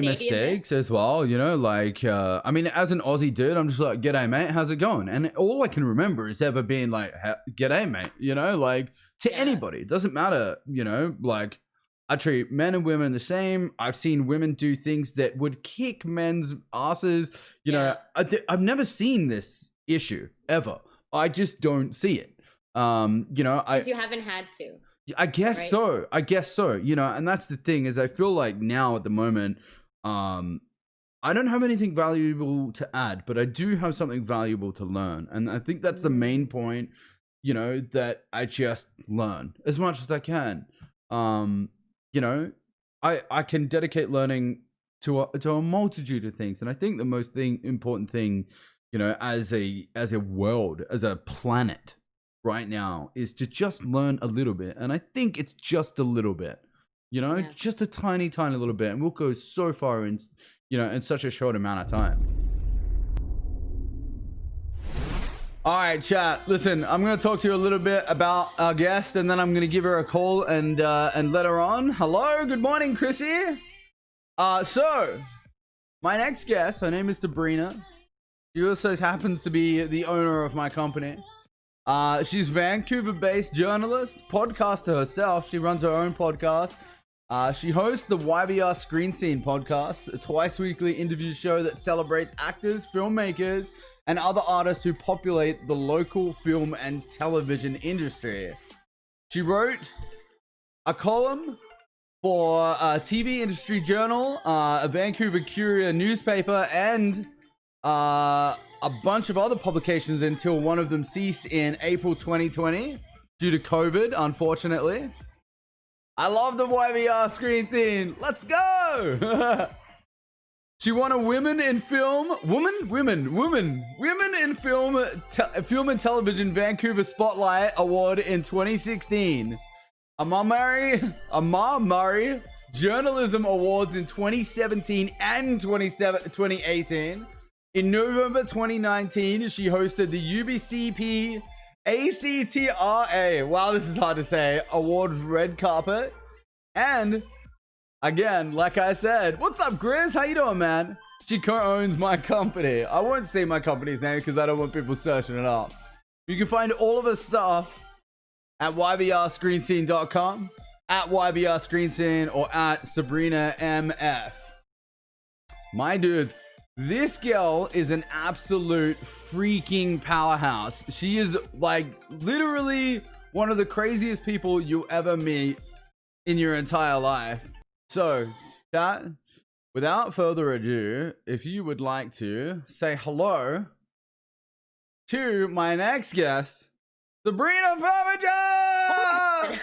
mistakes as well, you know, like I mean, as an Aussie dude, I'm just like, g'day mate, how's it going? And all I can remember is ever being like, g'day mate, you know, like to anybody. It doesn't matter, you know, like I treat men and women the same. I've seen women do things that would kick men's asses, you know. I've never seen this issue ever. I just don't see it. You know, because you haven't had to. I guess so. I guess so. You know, and that's the thing is I feel like now at the moment, I don't have anything valuable to add, but I do have something valuable to learn. And I think that's the main point, you know, that I just learn as much as I can. You know, I can dedicate learning to a multitude of things. And I think the most important thing, you know, as a world, as a planet right now is to just learn a little bit. And I think it's just a little bit, you know, just a tiny little bit. And we'll go so far in, you know, in such a short amount of time. All right, chat. Listen, I'm going to talk to you a little bit about our guest, and then I'm going to give her a call and let her on. Hello, good morning, Chrissy. So my next guest, her name is Sabrina. She also happens to be the owner of my company. She's Vancouver-based journalist, podcaster herself. She runs her own podcast. She hosts the YVR Screen Scene podcast, a twice-weekly interview show that celebrates actors, filmmakers, and other artists who populate the local film and television industry. She wrote a column for a TV Industry Journal, a Vancouver Courier newspaper, and a bunch of other publications until one of them ceased in April 2020 due to COVID, unfortunately. I love the YVR Screen Scene. Let's go! She won a Women in Film and Television Vancouver Spotlight Award in 2016. Amar Murray Journalism Awards in 2017 and 2018. In November 2019, she hosted the UBCP ACTRA, wow, this is hard to say, Awards red carpet. And again, like I said, what's up, Grizz? How you doing, man? She co-owns my company. I won't say my company's name because I don't want people searching it up. You can find all of her stuff at YVRScreenScene.com, at YVR Screen Scene, or at Sabrina MF. My dudes, this girl is an absolute freaking powerhouse. She is like literally one of the craziest people you'll ever meet in your entire life. So, chat, without further ado, if you would like to say hello to my next guest, Sabrina Furminger!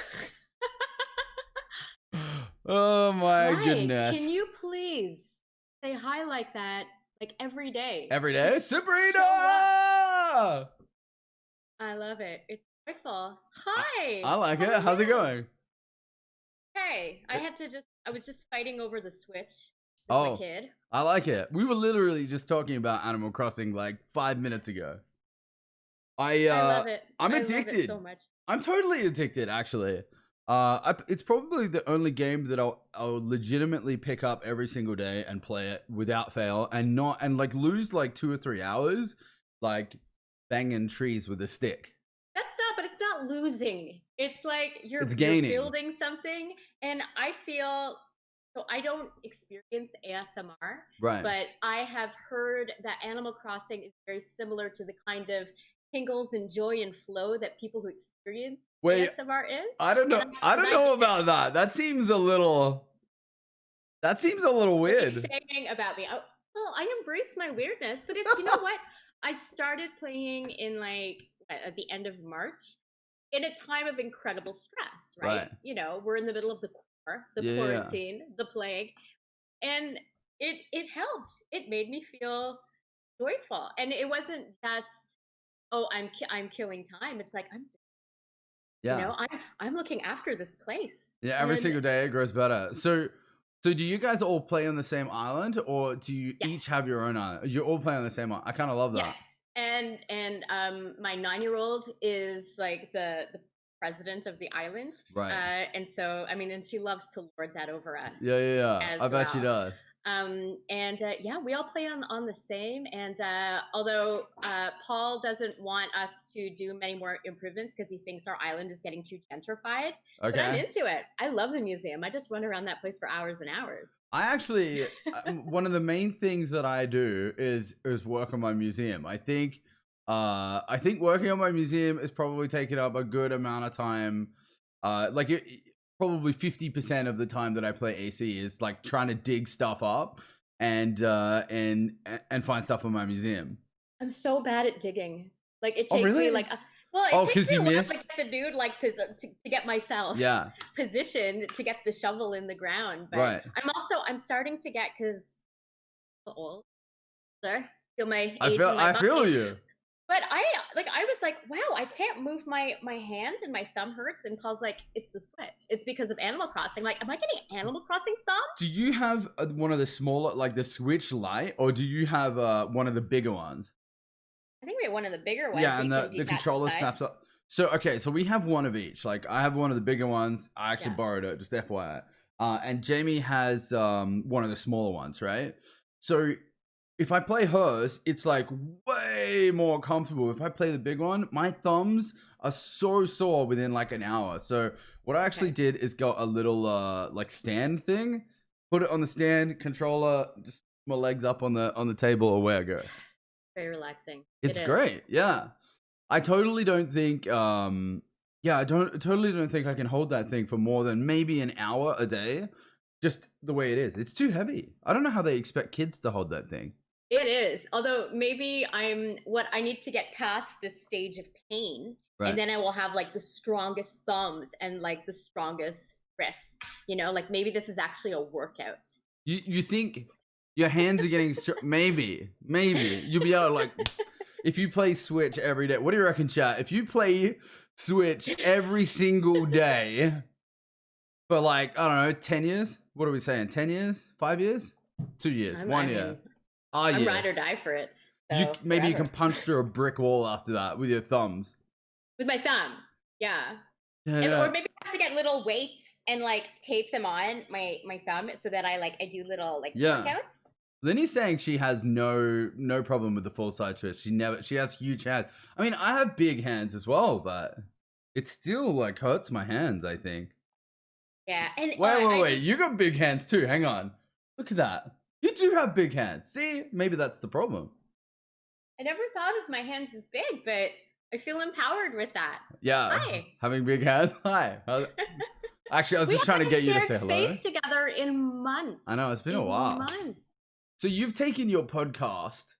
Oh my goodness. Can you please say hi like that? Like every day. Every day? Sabrina! I love it. It's joyful. Hi! I like it. How's it going? Hey, I was just fighting over the Switch with my kid. I like it. We were literally just talking about Animal Crossing like 5 minutes ago. I love it. I'm addicted. Love it so much. I'm totally addicted, actually. It's probably the only game that I'll legitimately pick up every single day and play it without fail and lose like 2 or 3 hours, like banging trees with a stick. But it's not losing. It's like you're building something, and I feel so. I don't experience ASMR, right? But I have heard that Animal Crossing is very similar to the kind of tingles and joy and flow that people who experience ASMR is. I don't know. I don't know about that. That seems a little weird. Saying about me. Well, I embrace my weirdness, but it's, you know what? I started playing in like at the end of March in a time of incredible stress, right? You know, we're in the middle of the quarantine, the plague, and it helped. It made me feel joyful, and it wasn't just, oh, I'm killing time. It's like you know, I'm looking after this place. Yeah, every single day it grows better. So do you guys all play on the same island, or do you each have your own island? You all play on the same island. I kind of love that. Yes. And my 9-year-old is like the president of the island, right? And so I mean, and she loves to lord that over us. Yeah. I bet she does. Yeah, we all play on the same. And although Paul doesn't want us to do many more improvements because he thinks our island is getting too gentrified, but I'm into it. I love the museum. I just run around that place for hours and hours. I actually, one of the main things that I do is work on my museum. I think working on my museum is probably taking up a good amount of time. Probably 50% of the time that I play AC is like trying to dig stuff up and find stuff in my museum. I'm so bad at digging. Like it takes really? me like it takes me a while to get the dude to get myself positioned to get the shovel in the ground. But I'm starting to get because old. Feel my age. I feel you. But I was like, wow, I can't move my hand and my thumb hurts. And Paul's like, it's the Switch. It's because of Animal Crossing. Like, am I getting Animal Crossing thumb? Do you have one of the smaller, like the Switch Lite, or do you have one of the bigger ones? I think we have one of the bigger ones. Yeah, and the controller snaps up. So we have one of each. Like I have one of the bigger ones. I actually borrowed it, just FYI. And Jamie has one of the smaller ones, right? So if I play hers, it's like way more comfortable. If I play the big one, my thumbs are so sore within like an hour. So what I actually did is got a little like stand thing, put it on the stand, controller, just my legs up on the table or where I go. Very relaxing. It's great. Yeah. I totally don't think I totally don't think I can hold that thing for more than maybe an hour a day. Just the way it is. It's too heavy. I don't know how they expect kids to hold that thing. It is. Although maybe I need to get past this stage of pain, and then I will have like the strongest thumbs and like the strongest wrists. You know, like maybe this is actually a workout. You think your hands are getting maybe you'll be able to like if you play Switch every day. What do you reckon, chat? If you play Switch every single day for like, I don't know, 10 years? What are we saying? 10 years? 5 years? 2 years? 1 year? I'm ride or die for it. So maybe you can punch through a brick wall after that with your thumbs. With my thumb, yeah. Or maybe I have to get little weights and like tape them on my thumb so that I do little workouts. Linny's saying she has no problem with the full side Switch. She has huge hands. I mean, I have big hands as well, but it still like hurts my hands, I think. Yeah, and wait, you got big hands too. Hang on, look at that. You do have big hands. See, maybe that's the problem. I never thought of my hands as big, but I feel empowered with that. Yeah. Hi. Having big hands. Hi. Actually, I was just trying to get you to say hello. We haven't shared space together in months. I know, it's been a while. Months. So you've taken your podcast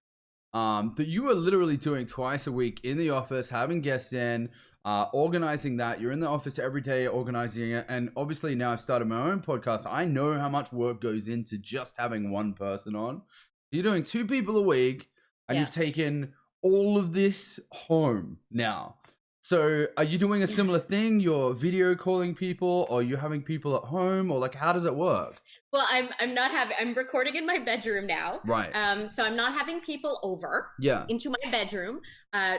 that you were literally doing twice a week in the office, having guests in, organizing that. You're in the office every day organizing it. And obviously now I've started my own podcast. I know how much work goes into just having one person on. You're doing 2 people a week and you've taken all of this home now. So are you doing a similar thing? You're video calling people, or you're having people at home, or like how does it work? Well, I'm recording in my bedroom now. Right. So I'm not having people over into my bedroom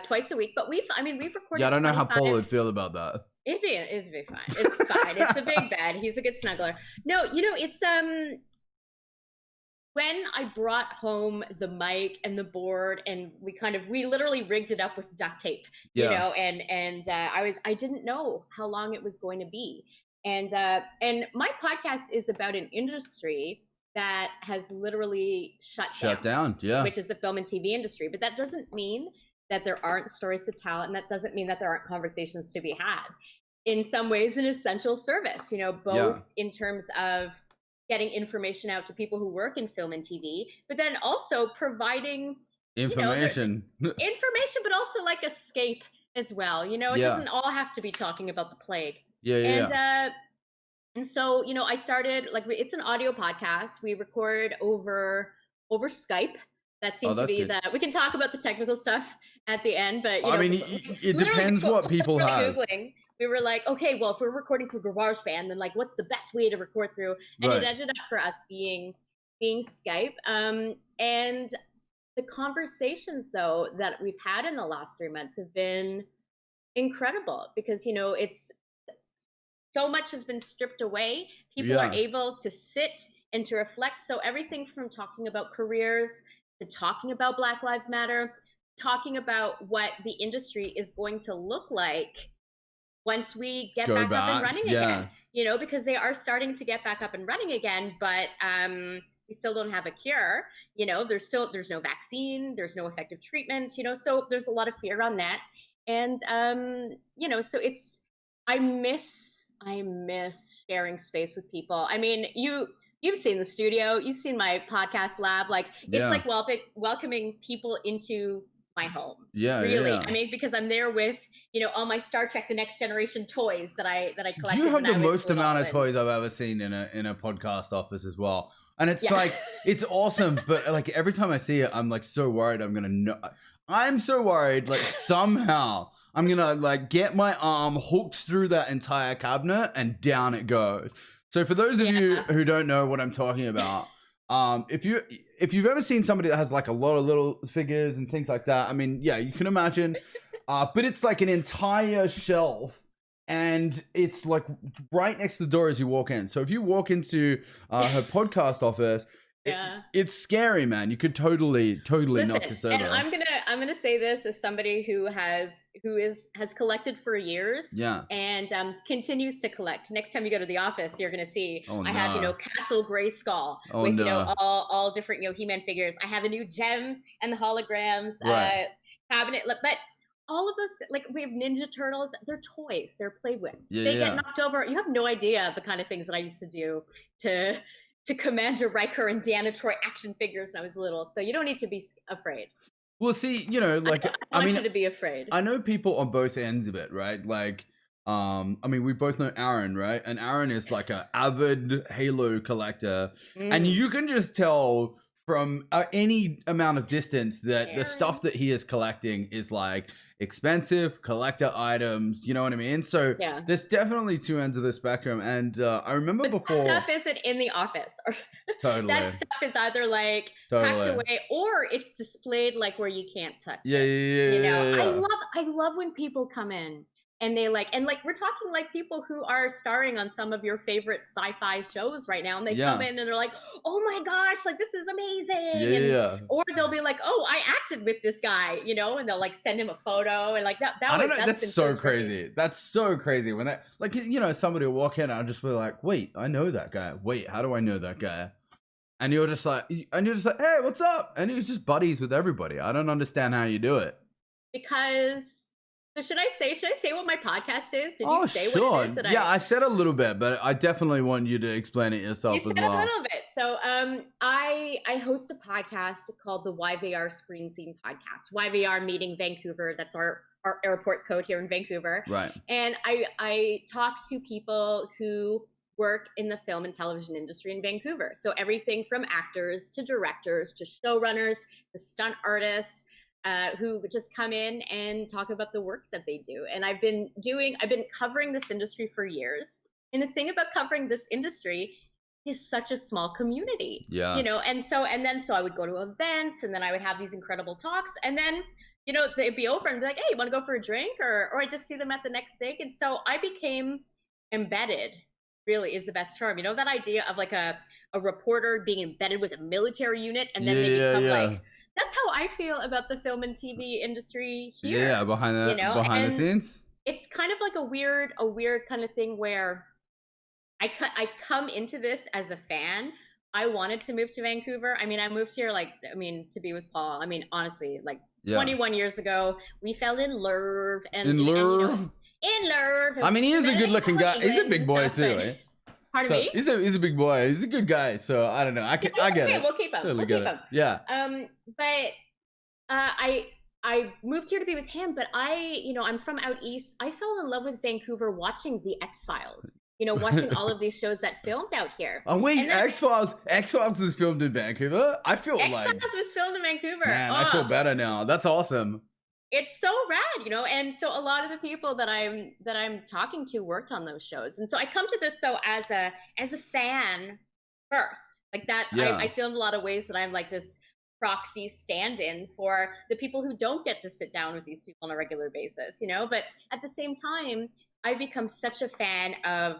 twice a week, but we've recorded. Yeah, I don't know how Paul would feel about that. It'd be fine. It's fine. It's a big bed. He's a good snuggler. No, it's when I brought home the mic and the board, and we literally rigged it up with duct tape, you know, and I didn't know how long it was going to be. And my podcast is about an industry that has literally shut down, which is the film and TV industry. But that doesn't mean that there aren't stories to tell, and that doesn't mean that there aren't conversations to be had. In some ways, an essential service, both in terms of getting information out to people who work in film and TV, but then also providing information, but also like escape as well. It doesn't all have to be talking about the plague. And so, I started it's an audio podcast. We record over Skype. That seems to be we can talk about the technical stuff at the end, but it depends what people have. Googling, we were like, okay, well, if we're recording through GarageBand, then what's the best way to record through? And it ended up for us being Skype. And the conversations though that we've had in the last 3 months have been incredible because it's so much has been stripped away. People are able to sit and to reflect. So everything from talking about careers to talking about Black Lives Matter, talking about what the industry is going to look like once we get back up and running again, you know, because they are starting to get back up and running again, but we still don't have a cure. You know, there's no vaccine, there's no effective treatment, you know, so there's a lot of fear on that. And you know, so I miss sharing space with people. I mean, you've seen the studio, you've seen my podcast lab, like it's like welcoming people into my home. Really. I mean, because I'm there with, you know, all my Star Trek The Next Generation toys that I collected. You have the most amount of toys I've ever seen in a podcast office as well. And it's like, it's awesome, but like every time I see it, I'm like so worried I'm so worried like somehow I'm gonna like get my arm hooked through that entire cabinet and down it goes. So for those of you who don't know what I'm talking about, if you've ever seen somebody that has like a lot of little figures and things like that, I mean, yeah, you can imagine, but it's like an entire shelf and it's like right next to the door as you walk in. So if you walk into her podcast office, it's scary, man. You could totally knock this over. And I'm gonna say this as somebody who has collected for years, and continues to collect. Next time you go to the office, you're gonna see I have, you know, Castle Grayskull with you know all different, you know, He-Man figures. I have a new Gem and the holograms cabinet, but all of those, like we have Ninja Turtles, they're toys, they're played with. They get knocked over. You have no idea the kind of things that I used to do to Commander Riker and Deanna Troy action figures when I was little. So you don't need to be afraid. Well, see, you know, like I mean, you to be afraid. I know people on both ends of it, right? Like, I mean, we both know Aaron, right? And Aaron is like an avid Halo collector, and you can just tell from any amount of distance that the stuff that he is collecting is like expensive collector items, you know what I mean? So there's definitely two ends of the spectrum. And I remember before that stuff isn't in the office. Totally. That stuff is either like packed away or it's displayed like where you can't touch it. You know, I love when people come in and they like we're talking like people who are starring on some of your favorite sci-fi shows right now, and they come in and they're like, oh my gosh, like this is amazing. Or they'll be like, oh, I acted with this guy, you know, and they'll like send him a photo and like that I don't know, that's so crazy. That's so crazy when that, like, you know, somebody will walk in and I'll just be like, wait, I know that guy. Wait, how do I know that guy? And you're just like, hey, what's up? And he's just buddies with everybody. I don't understand how you do it. Because so should I say what my podcast is? Did you say what it is? I said a little bit, but I definitely want you to explain it yourself as well. You said a little bit. So I host a podcast called the YVR Screen Scene podcast. YVR meeting Vancouver. That's our airport code here in Vancouver. Right. And I talk to people who work in the film and television industry in Vancouver. So everything from actors to directors to showrunners to stunt artists, who just come in and talk about the work that they do. And I've been covering this industry for years. And the thing about covering this industry is such a small community, you know? And so I would go to events and then I would have these incredible talks, and then, you know, they'd be over and be like, hey, you want to go for a drink? Or I just see them at the next thing. And so I became embedded, really is the best term. You know, that idea of like a reporter being embedded with a military unit, and then they become like, that's how I feel about the film and TV industry here. Yeah, behind the scenes. It's kind of like a weird kind of thing where I come into this as a fan. I wanted to move to Vancouver. I mean, I moved here to be with Paul. I mean, honestly, like 21 years ago, we fell in love in love. I mean, he is a good-looking guy. He's a big boy too, right? Pardon me? He's a big boy. He's a good guy. So I don't know. I get it. We'll keep him. Totally get it. Yeah. But I moved here to be with him. But I'm from out east. I fell in love with Vancouver watching the X-Files. You know, watching all of these shows that filmed out here. Oh wait, X-Files was filmed in Vancouver. I feel like X-Files was filmed in Vancouver. Man, I feel better now. That's awesome. It's so rad, you know, and so a lot of the people that I'm talking to worked on those shows, and so I come to this though as a fan first, like that. I feel in a lot of ways that I'm like this proxy stand-in for the people who don't get to sit down with these people on a regular basis, you know. But at the same time, I've become such a fan of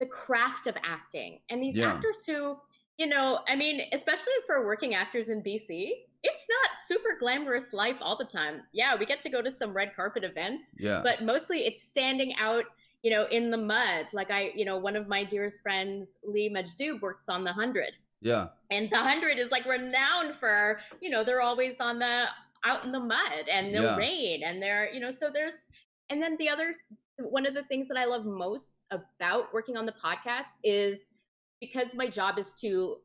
the craft of acting and these actors who, You know, I mean, especially for working actors in BC, it's not super glamorous life all the time. Yeah, we get to go to some red carpet events, Yeah. but mostly it's standing out, you know, in the mud. Like one of my dearest friends, Lee Majdub, works on the 100. Yeah. And the 100 is like renowned for, you know, they're always on the out in the mud and no Yeah. rain. And they're, you know, so there's, and then the other, one of the things that I love most about working on the podcast is because my job is to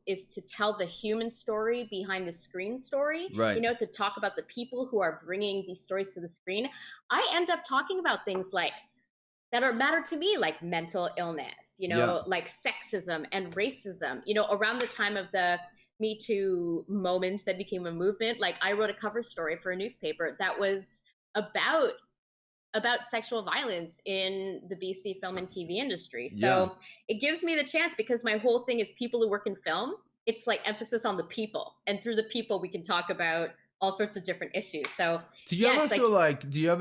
tell the human story behind the screen story, Right. you know, to talk about the people who are bringing these stories to the screen. I end up talking about things like that are matter to me, like mental illness, you know, Yeah. like sexism and racism, you know, around the time of the Me Too moment that became a movement. Like I wrote a cover story for a newspaper that was about sexual violence in the BC film and TV industry. So Yeah. it gives me the chance, because my whole thing is people who work in film. It's like emphasis on the people, and through the people we can talk about all sorts of different issues. So Do you yes, ever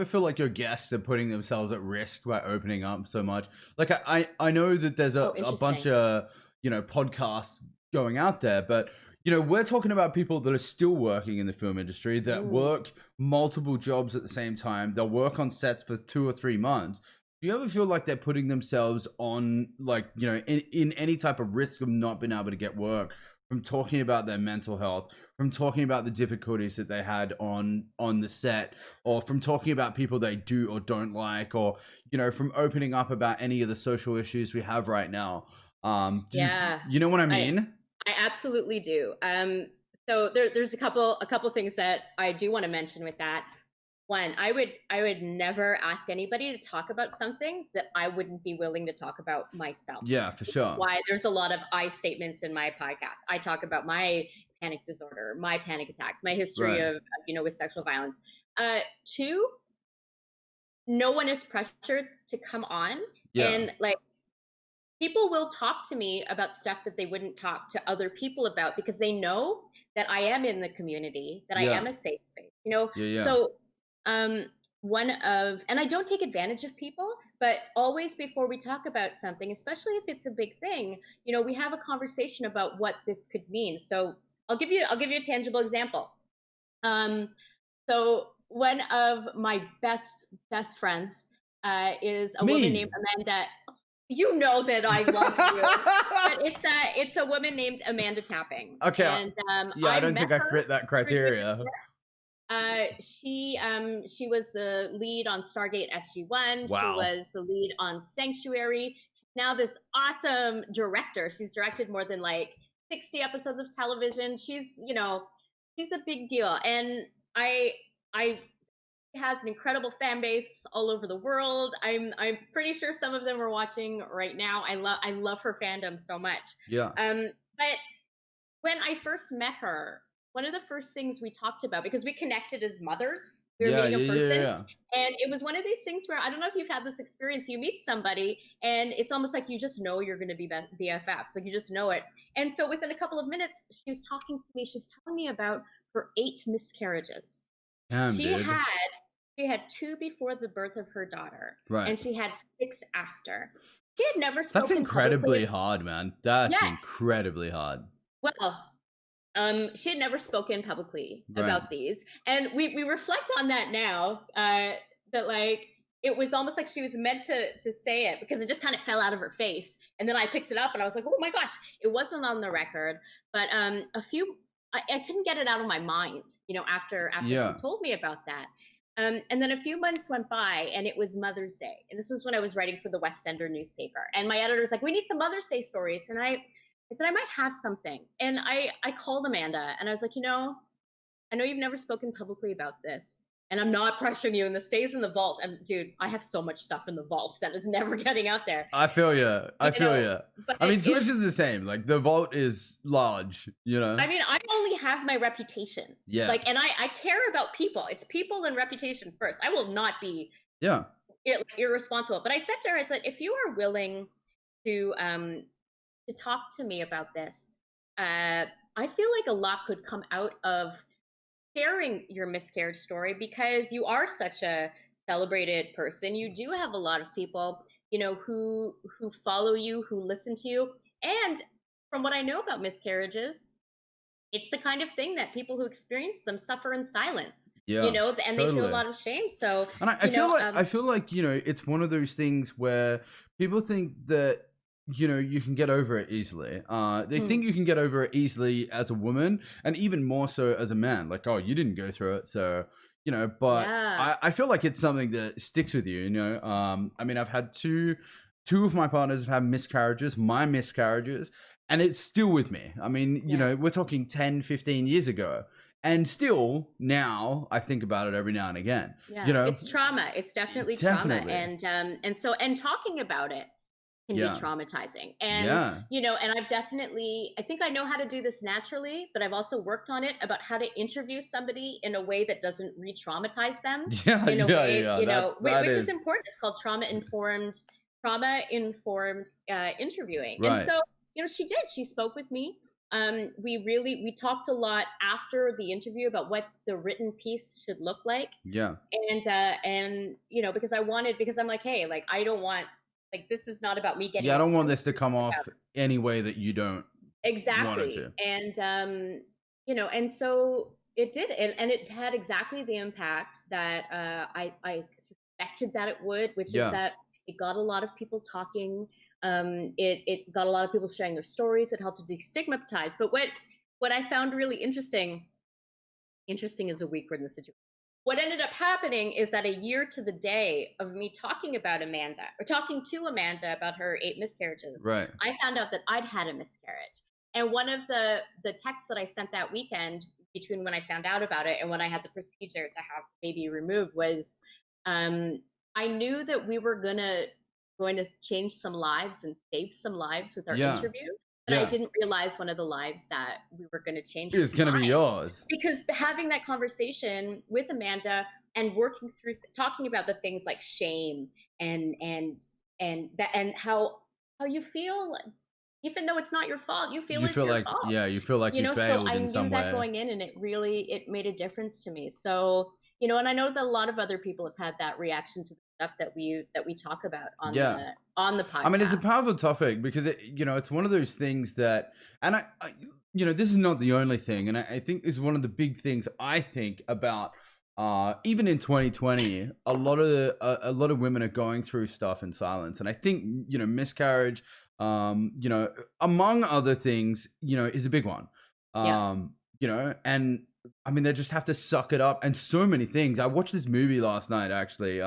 feel like your guests are putting themselves at risk by opening up so much? Like I know that there's a bunch interesting. of, you know, podcasts going out there, but you know, we're talking about people that are still working in the film industry that work multiple jobs at the same time. They'll work on sets for 2 or 3 months. Do you ever feel like they're putting themselves on, like, you know, in any type of risk of not being able to get work, from talking about their mental health, from talking about the difficulties that they had on the set, or from talking about people they do or don't like, or, you know, from opening up about any of the social issues we have right now? Yeah, You know what I mean? I absolutely do. So there's a couple things that I do want to mention with that. One, I would never ask anybody to talk about something that I wouldn't be willing to talk about myself. Yeah, for sure. Why there's a lot of I statements in my podcast. I talk about my panic disorder, my panic attacks, my history Right. of you know, with sexual violence. Two, no one is pressured to come on, Yeah. and like people will talk to me about stuff that they wouldn't talk to other people about, because they know that I am in the community, that I Yeah. am a safe space, you know? Yeah. Yeah. So, and I don't take advantage of people, but always before we talk about something, especially if it's a big thing, you know, we have a conversation about what this could mean. So I'll give you a tangible example. Um, so one of my best friends is a woman named Me. Amanda. You know that I love you, but it's a woman named Amanda Tapping. Okay. And Yeah, I don't met think I her fit that 3 years. criteria. She was the lead on Stargate SG-1. She Wow. was the lead on Sanctuary. She's now this awesome director. She's directed more than like 60 episodes of television. She's, you know, she's a big deal. And I has an incredible fan base all over the world. I'm pretty sure some of them are watching right now. I love her fandom so much. Yeah. But when I first met her, one of the first things we talked about, because we connected as mothers, we were Yeah. meeting Yeah. in person, Yeah. and it was one of these things where I don't know if you've had this experience. You meet somebody, and it's almost like you just know you're going to be BFFs, like you just know it. And so within a couple of minutes, she was talking to me. She was telling me about her 8 miscarriages. Damn, She dude. had 2 before the birth of her daughter, Right. and she had 6 after. She had never spoken. That's incredibly publicly. hard, man. That's Yeah. incredibly hard. Well, she had never spoken publicly Right. about these, and we reflect on that now. That like it was almost like she was meant to say it, because it just kind of fell out of her face, and then I picked it up and I was like, oh my gosh, it wasn't on the record, but I couldn't get it out of my mind, you know, after Yeah. she told me about that. And then a few months went by, and it was Mother's Day, and this was when I was writing for the West Ender newspaper, and my editor was like, we need some Mother's Day stories, and I said I might have something, and I called Amanda, and I was like, you know, I know you've never spoken publicly about this, and I'm not pressuring you, and this stays in the vault. And dude, I have so much stuff in the vault that is never getting out there. I feel you. I feel you. But I mean, Switch is the same. Like, the vault is large, you know? I mean, I only have my reputation. Yeah. Like, and I care about people. It's people and reputation first. I will not be irresponsible. But I said to her, I said, if you are willing to talk to me about this, I feel like a lot could come out of sharing your miscarriage story, because you are such a celebrated person. You do have a lot of people, you know, who follow you, who listen to you. And from what I know about miscarriages, it's the kind of thing that people who experience them suffer in silence. Yeah, And they feel a lot of shame. So, and I feel like it's one of those things where people think that you can get over it easily. They think you can get over it easily as a woman, and even more so as a man. Like, oh, you didn't go through it, so But I feel like it's something that sticks with you. I mean, I've had two of my partners have had miscarriages, my miscarriages, and it's still with me. I mean, we're talking 10, 15 years ago. And still now I think about it every now and again. Yeah, it's trauma. It's definitely trauma. And talking about it can be traumatizing. And and I think I know how to do this naturally, but I've also worked on it about how to interview somebody in a way that doesn't re-traumatize them. Which is important. It's called trauma-informed interviewing. Right. And so, she did. She spoke with me. We talked a lot after the interview about what the written piece should look like. Yeah. And because I'm like, hey, like, I don't want, like, this is not about me getting. Yeah, I don't want this to come off any way that you don't want it to. And and so it did, and it had exactly the impact that I suspected that it would, which is that it got a lot of people talking. It got a lot of people sharing their stories. It helped to destigmatize. But what I found really interesting is a weak word in the situation. What ended up happening is that a year to the day of me talking to Amanda about her 8 miscarriages, right, I found out that I'd had a miscarriage. And one of the texts that I sent that weekend between when I found out about it and when I had the procedure to have the baby removed was, I knew that we were going to change some lives and save some lives with our interview. But I didn't realize one of the lives that we were going to change is going to be yours. Because having that conversation with Amanda and working through talking about the things like shame and how you feel, even though it's not your fault, you feel like your fault. Yeah, you feel like you failed in some way. So I knew that going in, and it made a difference to me. So and I know that a lot of other people have had that reaction to the stuff that we talk about on the podcast. I mean, it's a powerful topic because it's one of those things that, and I this is not the only thing, and I think is one of the big things I think about. Even in 2020, a lot of women are going through stuff in silence, and I think miscarriage, among other things, is a big one. And I mean, they just have to suck it up, and so many things. I watched this movie last night, actually.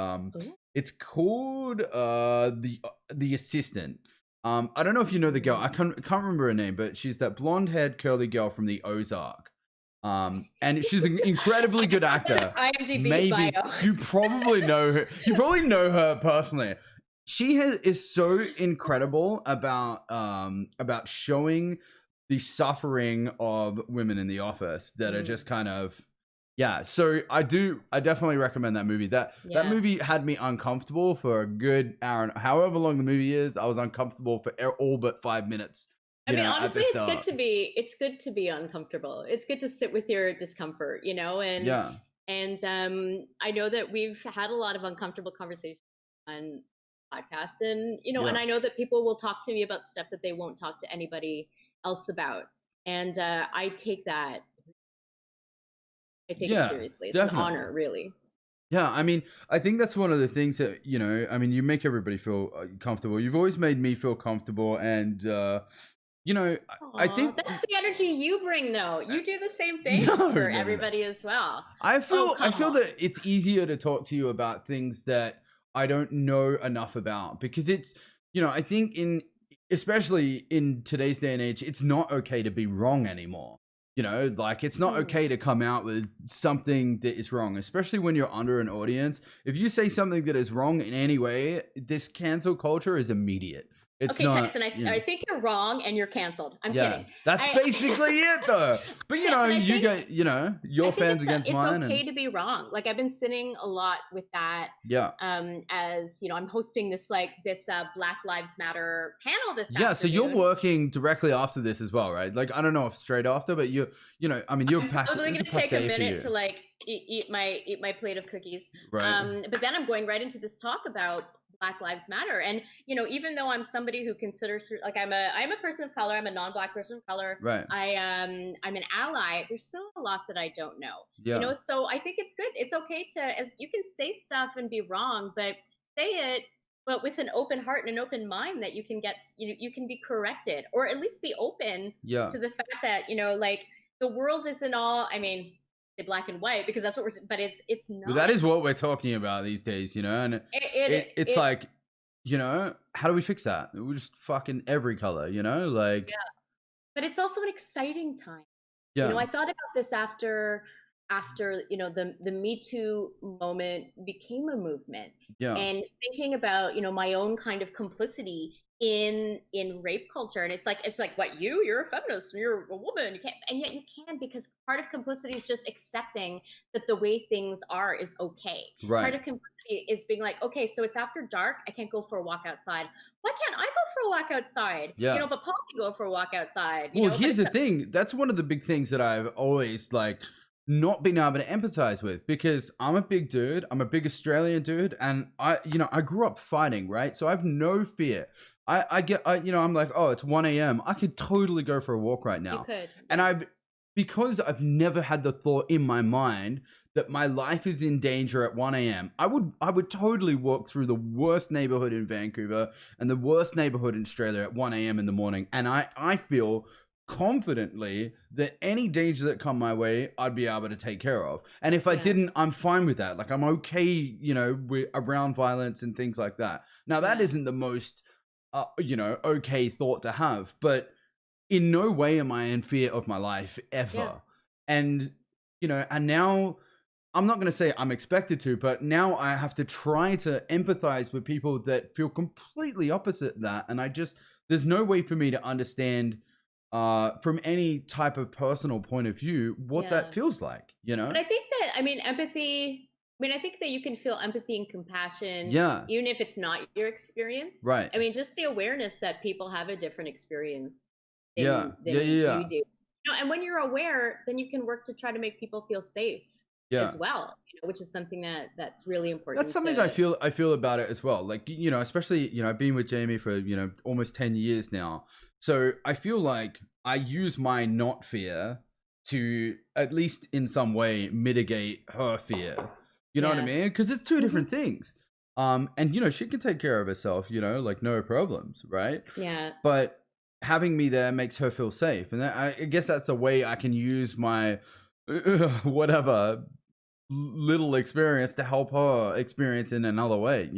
It's called The Assistant. I don't know if you know the girl. I can't remember her name, but she's that blonde-haired curly girl from the Ozark. And she's an incredibly good actor. IMDb bio. You probably know her. You probably know her personally. She is so incredible about showing the suffering of women in the office that are just kind of, so I definitely recommend that movie. That movie had me uncomfortable for a good hour, and however long the movie is, I was uncomfortable for all but 5 minutes. I mean, honestly, it's good to be uncomfortable. It's good to sit with your discomfort, and I know that we've had a lot of uncomfortable conversations on podcasts, and and I know that people will talk to me about stuff that they won't talk to anybody else about, and I take that. it seriously. It's definitely an honor, really. Yeah, I mean, I think that's one of the things that I mean, you make everybody feel comfortable. You've always made me feel comfortable, and I think that's the energy you bring, though. You do the same thing for everybody as well. I feel that it's easier to talk to you about things that I don't know enough about, because it's I think especially in today's day and age, it's not okay to be wrong anymore. Like, it's not okay to come out with something that is wrong, especially when you're under an audience. If you say something that is wrong in any way, this cancel culture is immediate. It's not, Tyson, I think you're wrong and you're canceled. I'm kidding. That's basically it, though. But you get your fans against mine. It's okay to be wrong. Like, I've been sitting a lot with that. Yeah. As I'm hosting this Black Lives Matter panel this afternoon. Yeah. So you're working directly after this as well, right? Like, I don't know if straight after, but you're packed. I'm going to take a minute to eat my plate of cookies. Right. But then I'm going right into this talk about Black Lives Matter. And even though I'm somebody who considers, like, I'm a person of color, I'm a non-Black person of color, Right. I'm an ally, there's still a lot that I don't know. Yeah. So I think it's good, it's okay to, as you can say stuff and be wrong, but say it, but with an open heart and an open mind, that you can get, you can be corrected, or at least be open Yeah. to the fact that, like, the world isn't all, I mean, black and white, because that's what but it's not. Well, that is what we're talking about these days, and it's like, how do we fix that? We're just fucking every color, like. Yeah. But it's also an exciting time. Yeah. I thought about this after the Me Too moment became a movement. Yeah. And thinking about my own kind of complicity in rape culture, and it's like, what, you're a feminist, you're a woman, you can't, and yet you can, because part of complicity is just accepting that the way things are is okay. Right. Part of complicity is being like, okay, so it's after dark, I can't go for a walk outside. Why can't I go for a walk outside? Yeah. But Paul can go for a walk outside. Well, here's the thing. That's one of the big things that I've always not been able to empathize with, because I'm a big dude. I'm a big Australian dude, and I grew up fighting, right? So I have no fear. I'm like, oh, it's 1 a.m. I could totally go for a walk right now. You could. And because I've never had the thought in my mind that my life is in danger at 1 a.m. I would totally walk through the worst neighborhood in Vancouver and the worst neighborhood in Australia at 1 a.m. in the morning. And I feel confidently that any danger that come my way, I'd be able to take care of. And if I didn't, I'm fine with that. Like, I'm okay, around violence and things like that. Now, that isn't the most, okay thought to have, but in no way am I in fear of my life ever. Yeah. And, and now I'm not going to say I'm expected to, but now I have to try to empathize with people that feel completely opposite that. And there's no way for me to understand from any type of personal point of view what that feels like, But I think that, empathy, I think that you can feel empathy and compassion, even if it's not your experience. Right. Just the awareness that people have a different experience than you do. And when you're aware, then you can work to try to make people feel safe as well, which is something that's really important. That's something I feel about it as well. Like, especially, I've been with Jamie for, almost 10 years now. So I feel like I use my not fear to, at least in some way, mitigate her fear. You know what I mean? Because it's two different things. And, she can take care of herself, like, no problems, right? Yeah. But having me there makes her feel safe. And I guess that's a way I can use my whatever little experience to help her experience in another way,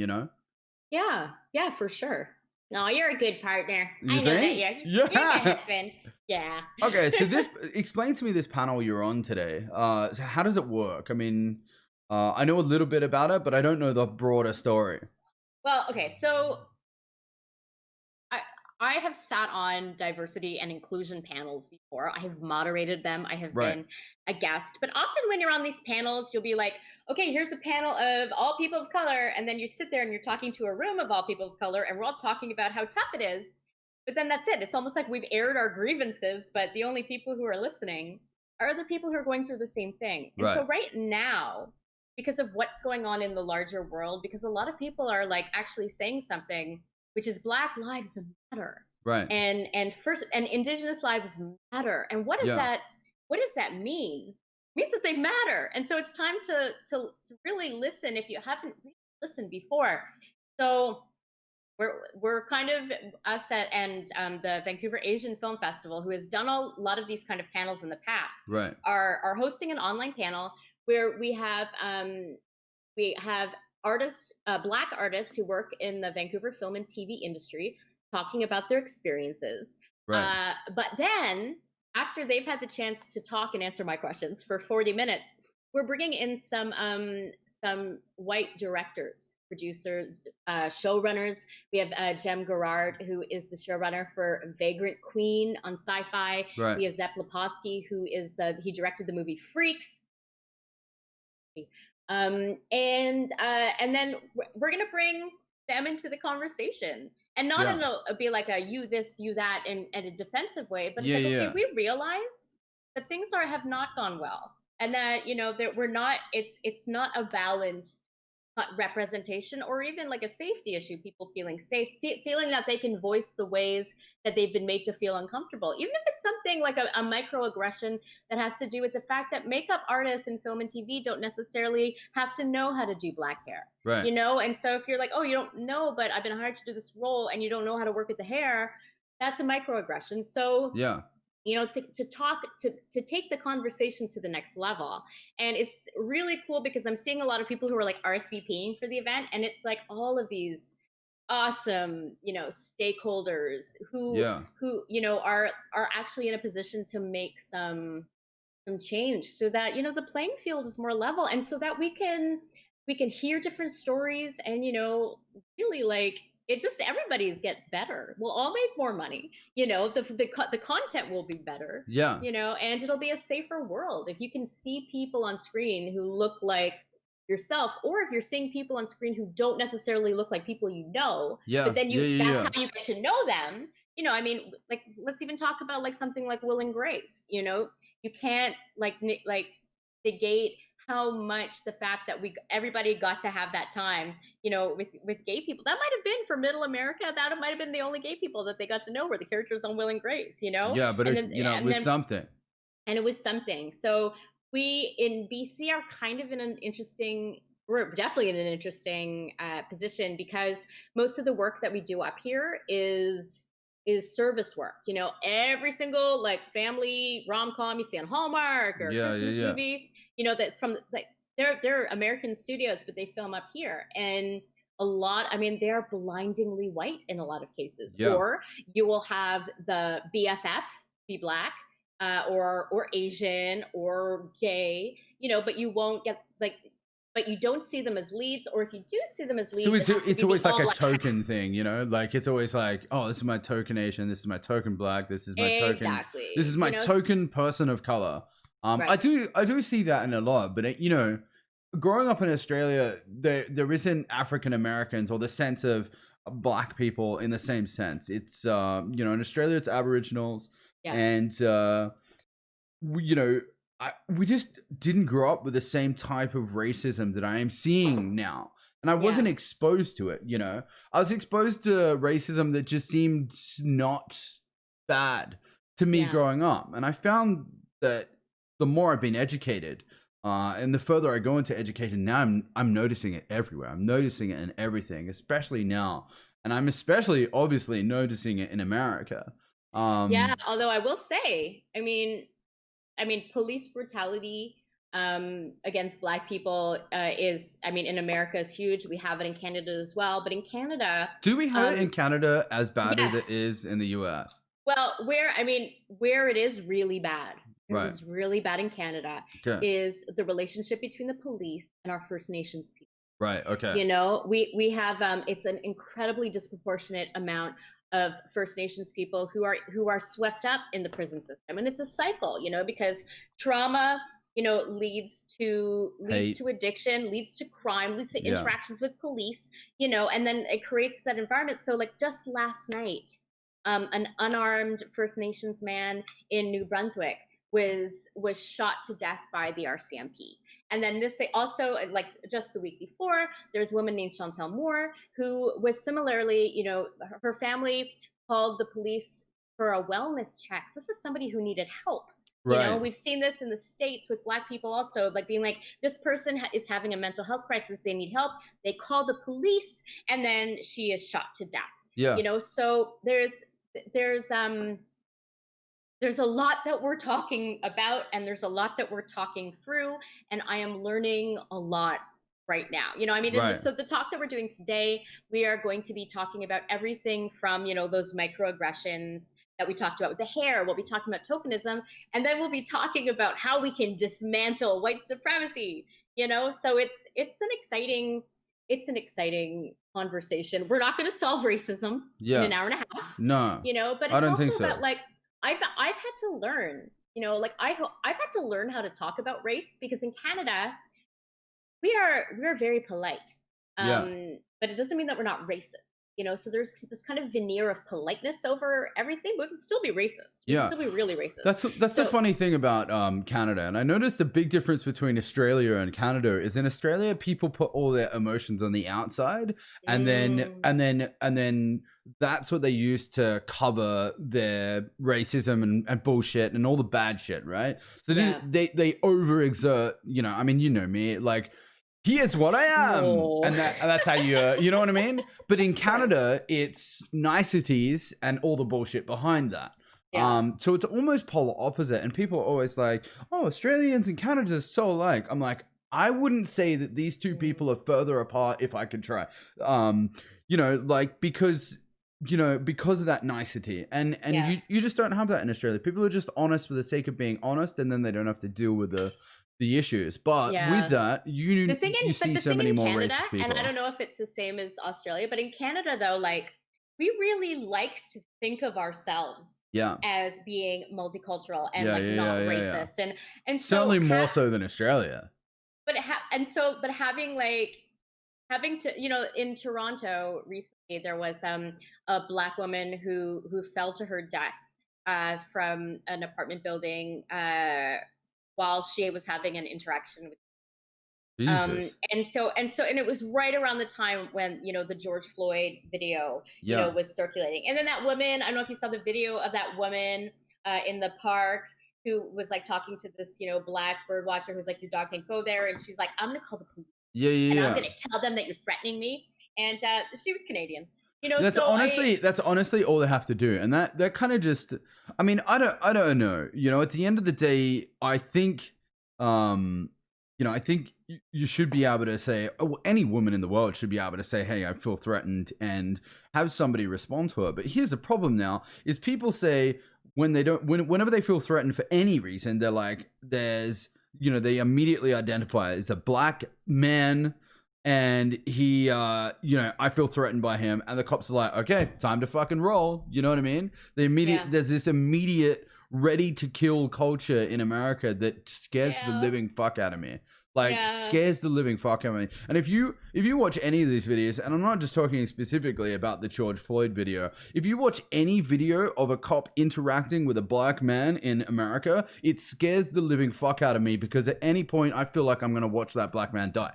Yeah, for sure. No, you're a good partner. You I know think? that you're a good husband. Yeah. Okay, so explain to me this panel you're on today. So how does it work? I mean, I know a little bit about it, but I don't know the broader story. Well, okay, so I have sat on diversity and inclusion panels before. I have moderated them. I have been a guest. But often when you're on these panels, you'll be like, okay, here's a panel of all people of color. And then you sit there and you're talking to a room of all people of color, and we're all talking about how tough it is. But then that's it. It's almost like we've aired our grievances, but the only people who are listening are the people who are going through the same thing. And so right now, because of what's going on in the larger world, because a lot of people are like actually saying something, which is Black Lives Matter, right? And Indigenous lives matter. And what does that mean? It means that they matter. And so it's time to really listen if you haven't listened before. So we're kind of us and the Vancouver Asian Film Festival, who has done a lot of these kind of panels in the past, are hosting an online panel where we have artists, Black artists who work in the Vancouver film and TV industry, talking about their experiences. But then, after they've had the chance to talk and answer my questions for 40 minutes, we're bringing in some white directors, producers, showrunners. We have Jem Gerard, who is the showrunner for Vagrant Queen on Sci-Fi. We have Zep Leposky, who he directed the movie Freaks. And then we're gonna bring them into the conversation, and not in be like a you this, you that, in a defensive way, but it's okay, we realize that things have not gone well, and that that we're not. It's not a balanced representation, or even like a safety issue, people feeling safe, feeling that they can voice the ways that they've been made to feel uncomfortable, even if it's something like a microaggression that has to do with the fact that makeup artists in film and TV don't necessarily have to know how to do black hair, Right. you know? And so if you're like, oh, you don't know, but I've been hired to do this role and you don't know how to work with the hair, that's a microaggression. So Yeah. you know, to take the conversation to the next level. And it's really cool because I'm seeing a lot of people who are like RSVPing for the event, and it's like all of these awesome, you know, stakeholders who Yeah. you know are actually in a position to make some change so that, you know, the playing field is more level, and so that we can hear different stories, and, you know, really like it just everybody's gets better. We'll all make more money, you know, the content will be better, Yeah. you know, and it'll be a safer world if you can see people on screen who look like yourself, or if you're seeing people on screen who don't necessarily look like people you know, Yeah. but then that's Yeah. how you get to know them. You know, I mean, like, let's even talk about like something like Will and Grace. You know, you can't like negate how much the fact that everybody got to have that time, you know, with gay people. That might have been for middle America, that might have been the only gay people that they got to know were the characters on Will and Grace, you know. Yeah, but And it, then you know, it was something. and it was something. So we in BC are kind of in an interesting, we're definitely in an interesting position, because most of the work that we do up here is service work. You know, every single like family rom-com you see on Hallmark or Yeah. Christmas Yeah. movie, you know, that's from like they're American studios, but they film up here. And a lot, I mean, they're blindingly white in a lot of cases. Yeah. Or you will have the BFF be black, or Asian or gay, you know, but you won't get like, but you don't see them as leads, or if you do see them as leads, So it has to it's be always the like a all-black token cast. thing, you know? Like it's always like, oh, this is my token Asian, this is my token black, this is my Exactly. this is my You know, token person of color. right. I do see that in a lot, but it, you know, growing up in Australia, there isn't African Americans or the sense of black people in the same sense. It's you know, in Australia it's Aboriginals, Yeah. and you know, we just didn't grow up with the same type of racism that I am seeing now. And I wasn't exposed to it, you know. I was exposed to racism that just seemed not bad to me growing up. And I found that the more I've been educated, and the further I go into education, now I'm noticing it everywhere. I'm noticing it in everything, especially now. And I'm especially obviously noticing it in America. Yeah, although I will say, I mean, police brutality against black people is, I mean, in America is huge. We have it in Canada as well, but in Canada, do we have it in Canada as bad as it yes. is in the US? Well, where it is really bad, where Right. it is really bad in Canada, Okay. is the relationship between the police and our First Nations people. Right. Okay. You know, we have it's an incredibly disproportionate amount of First Nations people who are swept up in the prison system, and it's a cycle, you know, because trauma, you know, leads to addiction, leads to crime, leads to interactions with police, you know, and then it creates that environment. So like just last night, an unarmed First Nations man in New Brunswick was shot to death by the RCMP. And then this also, like just the week before, there's a woman named Chantel Moore who was similarly, you know, her family called the police for a wellness check. So this is somebody who needed help. Right. You know, we've seen this in the States with Black people also, like being like, this person is having a mental health crisis, they need help. They call the police, and then she is shot to death. Yeah. You know, so there's a lot that we're talking about, and there's a lot that we're talking through, and I am learning a lot right now. You know, I mean, so the talk that we're doing today, we are going to be talking about everything from, you know, those microaggressions that we talked about with the hair. We'll be talking about tokenism, and then we'll be talking about how we can dismantle white supremacy, you know? So it's an exciting conversation. We're not going to solve racism in an hour and a half. No. You know, but it's also about like, I've had to learn, you know, like I've had to learn how to talk about race, because in Canada, we're very polite. But it doesn't mean that we're not racist. you know, so there's this kind of veneer of politeness over everything, but we can still be racist. We can still be really racist. That's the funny thing about Canada, and I noticed the big difference between Australia and Canada is in Australia people put all their emotions on the outside, and then that's what they use to cover their racism and bullshit and all the bad shit, right? So they overexert, you know. I mean, you know me, like, here's what I am, and that's how you know what I mean. But in Canada, it's niceties and all the bullshit behind that. So it's almost polar opposite, and people are always like, "Oh, Australians and Canada are so alike." I'm like, I wouldn't say that these two people are further apart if I could try. You know, like, because of that nicety, and you just don't have that in Australia. People are just honest for the sake of being honest, and then they don't have to deal with the issues. But with that, you see so many more Canada, racist people. and I don't know if it's the same as Australia, but in Canada though, like, we really like to think of ourselves as being multicultural and not racist, and so certainly more so than Australia. But having to, you know, in Toronto recently, there was a Black woman who fell to her death from an apartment building while she was having an interaction with Jesus. and it was right around the time when, you know, the George Floyd video, you know, was circulating. And then that woman, I don't know if you saw the video of that woman in the park who was like talking to this, you know, Black bird watcher who's like, your dog can't go there. And she's like, I'm going to call the police. And I'm going to tell them that you're threatening me. And she was Canadian. You know, that's honestly all they have to do. And that kind of just, I mean, I don't know. You know, at the end of the day, I think, you know, I think you should be able to say, any woman in the world should be able to say, hey, I feel threatened, and have somebody respond to her. But here's the problem now is people say whenever they feel threatened for any reason, they're like, you know, they immediately identify it as a Black man, and he, you know, I feel threatened by him, and the cops are like, okay, time to fucking roll. You know what I mean? There's this immediate ready to kill culture in America that scares the living fuck out of me. Like, scares the living fuck out of me. And if you watch any of these videos, and I'm not just talking specifically about the George Floyd video, if you watch any video of a cop interacting with a Black man in America, it scares the living fuck out of me, because at any point I feel like I'm going to watch that Black man die.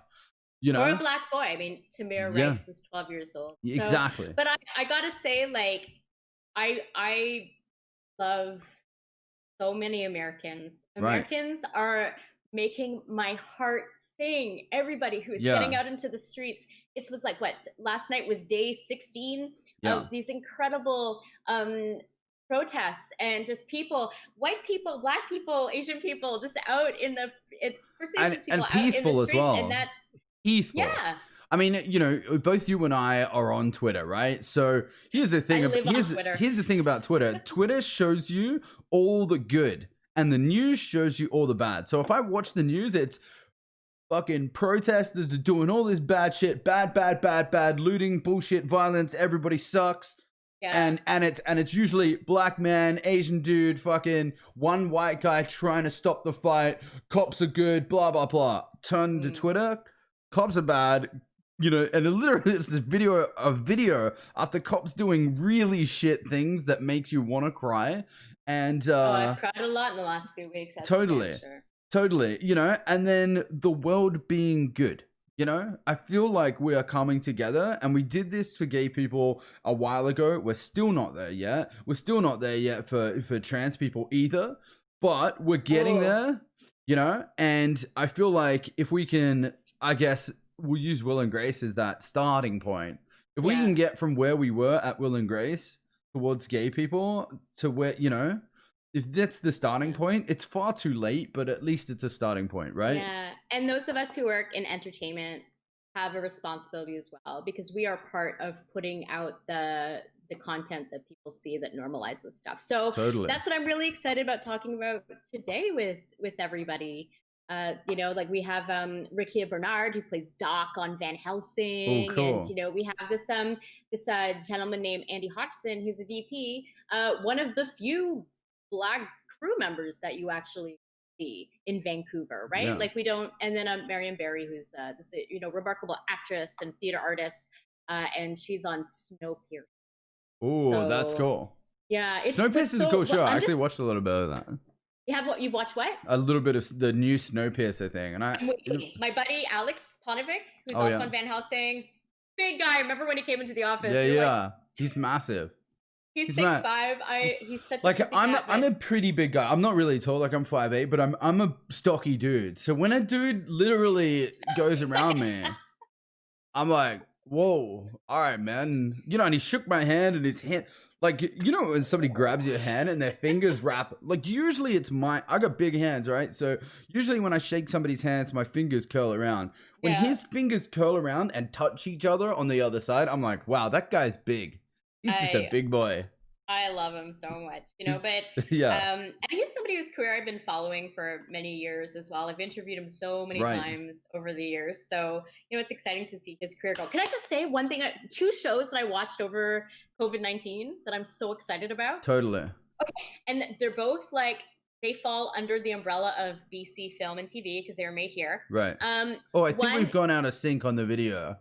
You know? Or a Black boy. I mean, Tamir Rice was 12 years old. So, exactly. But I gotta say, like, I love so many Americans. Americans are making my heart sing. Everybody who is getting out into the streets. It was like, what, last night was day 16 of these incredible protests, and just people, white people, Black people, Asian people, just out in the First Nations people, and peaceful out in the streets, as well. and that's peaceful. Yeah. I mean, you know, both you and I are on Twitter, right? So here's the thing. Here's the thing about Twitter. Twitter shows you all the good, and the news shows you all the bad. So if I watch the news, it's fucking protesters doing all this bad shit, bad, looting, bullshit, violence. Everybody sucks. Yeah. And it's usually Black man, Asian dude, fucking one white guy trying to stop the fight. Cops are good, blah blah blah. Turn to Twitter, cops are bad. You know, and literally it's this video after cops doing really shit things that makes you want to cry. And I've cried a lot in the last few weeks. Totally. You know, and then the world being good. You know, I feel like we are coming together, and we did this for gay people a while ago. We're still not there yet. We're still not there yet for trans people either, but we're getting there, you know? And I feel like if we can, I guess we'll use Will and Grace as that starting point. If we can get from where we were at Will and Grace towards gay people to where, you know, if that's the starting point, it's far too late, but at least it's a starting point, right? Yeah. And those of us who work in entertainment have a responsibility as well, because we are part of putting out the content that people see that normalizes stuff. So that's what I'm really excited about talking about today with everybody. You know, like we have Rikia Bernard, who plays Doc on Van Helsing. Oh, cool. And, you know, we have this gentleman named Andy Hodgson, who's a DP, one of the few Black crew members that you actually see in Vancouver, right? Yeah. Like we don't, and then Marion Barry, who's this, you know, remarkable actress and theater artist. and she's on Snowpiercer. Oh, that's cool. Yeah, Snowpiercer is a cool show. I actually watched a little bit of that. You watch what? A little bit of the new Snowpiercer thing, and my buddy Alex Ponovic, who's also on Van Helsing, big guy. Remember when he came into the office? Yeah, he's massive. He's 6'5". He's such a I'm a pretty big guy. I'm not really tall, like I'm 5'8", but I'm a stocky dude. So when a dude literally goes around me, I'm like, whoa, all right, man. You know, and he shook my hand, and his hand, like, you know, when somebody grabs your hand and their fingers wrap, like, usually it's I got big hands, right? So usually when I shake somebody's hands, my fingers curl around. When his fingers curl around and touch each other on the other side, I'm like, wow, that guy's big. He's just a big boy. I love him so much, you know, but and he's somebody whose career I've been following for many years as well. I've interviewed him so many times over the years. So, you know, it's exciting to see his career go. Can I just say one thing? 2 shows that I watched over COVID-19 that I'm so excited about. Totally. Okay. And they're both like, they fall under the umbrella of BC Film and TV because they were made here. Right. I think we've gone out of sync on the video.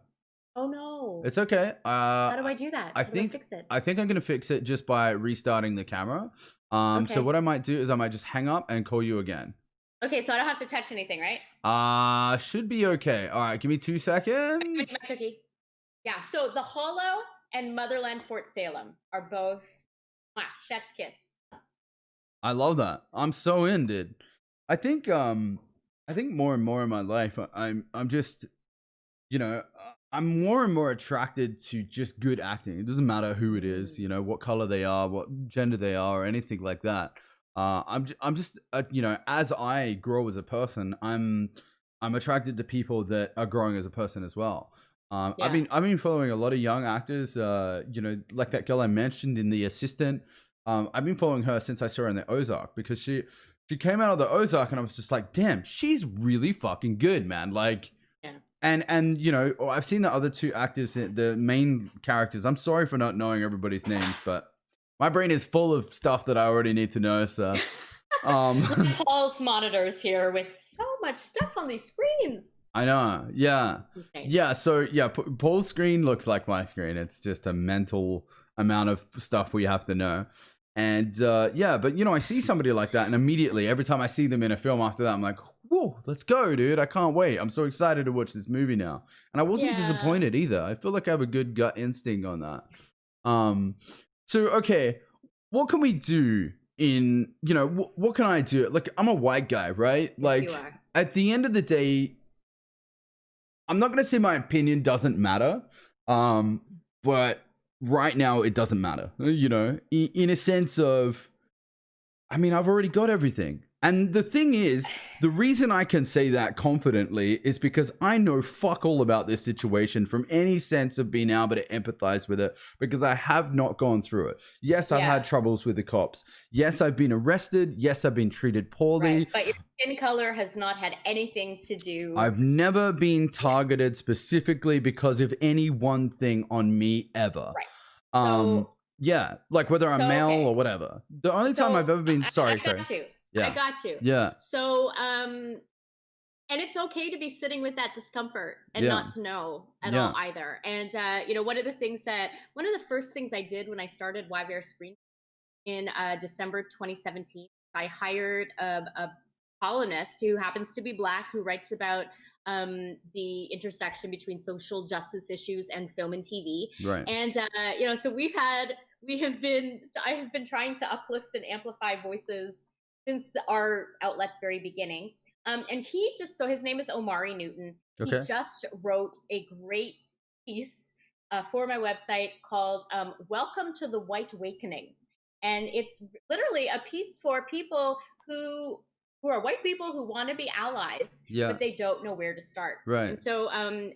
Oh no. It's okay. How do I do that? I think fix it? I think I'm gonna fix it just by restarting the camera. So what I might do is I might just hang up and call you again. Okay, so I don't have to touch anything, right? Should be okay. All right, give me 2 seconds. My cookie. Yeah, so The Hollow and Motherland Fort Salem are both chef's kiss. I love that. I'm so in, dude. I think more and more in my life I'm just, you know, I'm more and more attracted to just good acting. It doesn't matter who it is, you know, what color they are, what gender they are, or anything like that. I'm just, you know, as I grow as a person, I'm attracted to people that are growing as a person as well. I've been following a lot of young actors, you know, like that girl I mentioned in The Assistant. I've been following her since I saw her in the Ozark, because she came out of the Ozark and I was just like, damn, she's really fucking good, man. Like, and you know, I've seen the other 2 actors, the main characters. I'm sorry for not knowing everybody's names, but my brain is full of stuff that I already need to know. So, Paul's monitors here with so much stuff on these screens. I know, yeah. Insane. Yeah. So yeah, Paul's screen looks like my screen. It's just a mental amount of stuff we have to know. And but you know, I see somebody like that, and immediately every time I see them in a film after that, I'm like, whoa, let's go, dude. I can't wait. I'm so excited to watch this movie now. And I wasn't disappointed either. I feel like I have a good gut instinct on that. So okay, what can we do in, you know, what can I do? Like, I'm a white guy, right? Like, you are. At the end of the day, I'm not gonna say my opinion doesn't matter, but right now it doesn't matter, you know, in a sense of, I mean, I've already got everything. And the thing is, the reason I can say that confidently is because I know fuck all about this situation from any sense of being able to empathize with it, because I have not gone through it. Yes, I've had troubles with the cops. Yes, I've been arrested. Yes, I've been treated poorly. Right. But your skin color has not had anything to do. I've never been targeted specifically because of any one thing on me ever. Right. So, yeah, like whether I'm male or whatever. The only time I've ever been sorry. I got you. Yeah. So, and it's okay to be sitting with that discomfort and not to know at all either. And, you know, one of the first things I did when I started YVR Screen in December 2017, I hired a columnist who happens to be Black, who writes about the intersection between social justice issues and film and TV. Right. And, you know, so I have been trying to uplift and amplify voices since our outlet's very beginning. And his name is Omari Newton. Okay. He just wrote a great piece for my website called Welcome to the White Awakening. And it's literally a piece for people who are white people who want to be allies, but they don't know where to start. Right. And so, and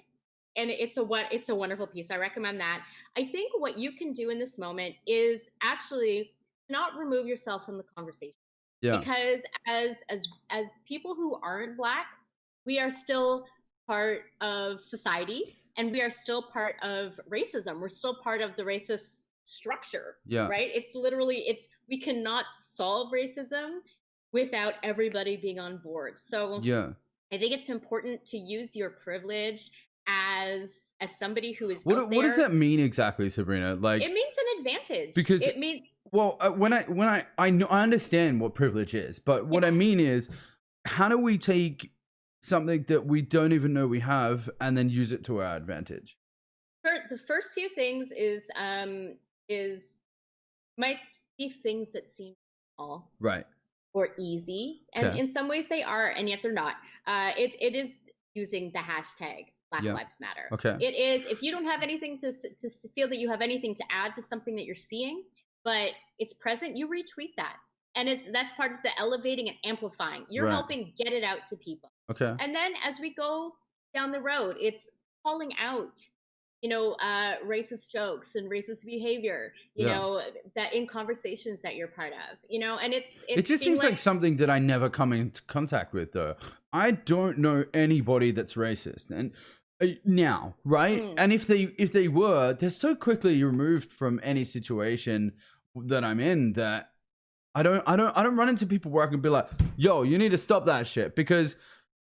it's a wonderful piece. I recommend that. I think what you can do in this moment is actually not remove yourself from the conversation. Yeah. Because as people who aren't Black, we are still part of society, and we are still part of racism. We're still part of the racist structure. Yeah. Right? We cannot solve racism without everybody being on board. So I think it's important to use your privilege as somebody who is What out what does there, that mean exactly, Sabrina? Like, it means an advantage. because It means well, I know I understand what privilege is, but what I mean is, how do we take something that we don't even know we have and then use it to our advantage? the first few things is might be things that seem small Right. or easy, and Okay. in some ways they are, and yet they're not. It is using the hashtag Black Yeah. Lives Matter. Okay. It is, if you don't have anything to feel that you have anything to add to something that you're seeing, but it's present, you retweet that, and that's part of the elevating and amplifying. You're Right. helping get it out to people, Okay. and then as we go down the road, it's calling out, racist jokes and racist behavior, Yeah. that in conversations that you're part of, and It it's just being seems like something that I never come into contact with, though. I don't know anybody that's racist, and now, right? Mm. And if they were, they're so quickly removed from any situation that I'm in that I don't run into people where I can be like, "Yo, you need to stop that shit," because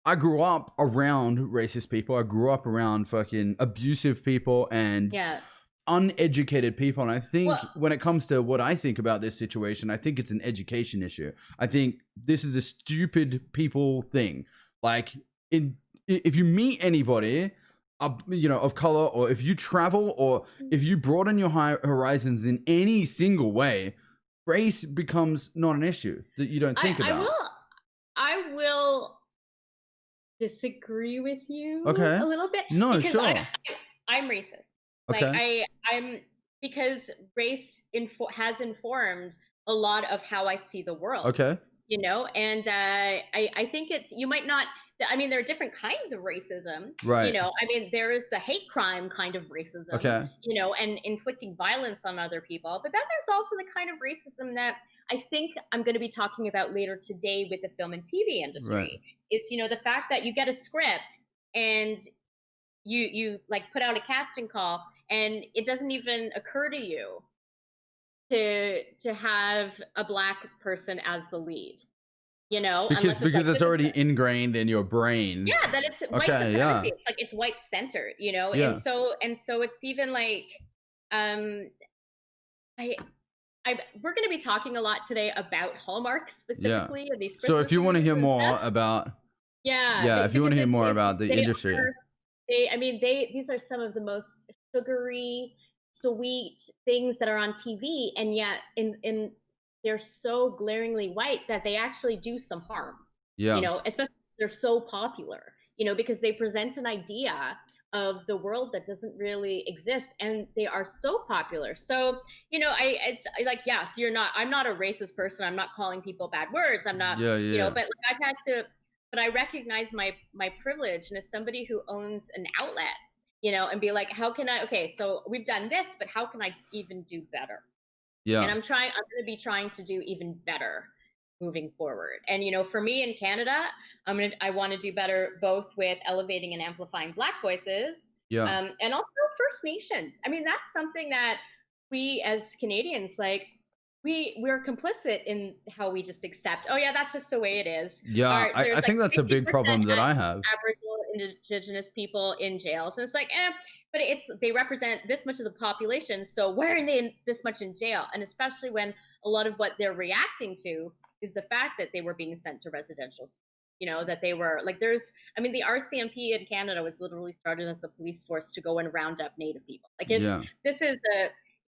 I grew up around racist people. I grew up around fucking abusive people and yeah. uneducated people. And I think Well, when it comes to what I think about this situation, I think it's an education issue. I think this is a stupid people thing. Like, if you meet anybody, of color, or if you travel, or if you broaden your horizons in any single way, race becomes not an issue that you don't think about. I will disagree with you Okay. a little bit, No, because sure. I'm racist. Okay. Like I'm because race has informed a lot of how I see the world. Okay. And I think you might not. I mean, there are different kinds of racism. Right. I mean, there is the hate crime kind of racism. Okay. And inflicting violence on other people. But then there's also the kind of racism that I think I'm going to be talking about later today with the film and TV industry. Right. It's, the fact that you get a script and you like put out a casting call, and it doesn't even occur to you to have a Black person as the lead. Because it's already ingrained in your brain. Yeah, that it's white supremacy. Yeah. It's like it's white centered, Yeah. and so it's even like we're going to be talking a lot today about Hallmark specifically, and these So Christmas if you want to hear movies and more stuff. about if you want to hear more it's- about the they industry, are- these are some of the most sugary, sweet things that are on TV, and yet in they're so glaringly white that they actually do some harm. Especially if they're so popular, because they present an idea of the world that doesn't really exist, and they are so popular. So, it's like, yes, I'm not a racist person. I'm not calling people bad words. I'm not, but like I've had to, but I recognize my privilege, and as somebody who owns an outlet, and be like, how can okay, so we've done this, but how can I even do better? Yeah. And I'm going to be trying to do even better moving forward. And, for me in Canada, I want to do better both with elevating and amplifying Black voices. Yeah. And also First Nations. I mean, that's something that we as Canadians, like, we're complicit in how we just accept, oh yeah, that's just the way it is. Yeah, I think that's a big problem that I have. Aboriginal Indigenous people in jails, and it's like, but they represent this much of the population, so why are they this much in jail? And especially when a lot of what they're reacting to is the fact that they were being sent to residential schools, that they were like, the RCMP in Canada was literally started as a police force to go and round up Native people. Like this is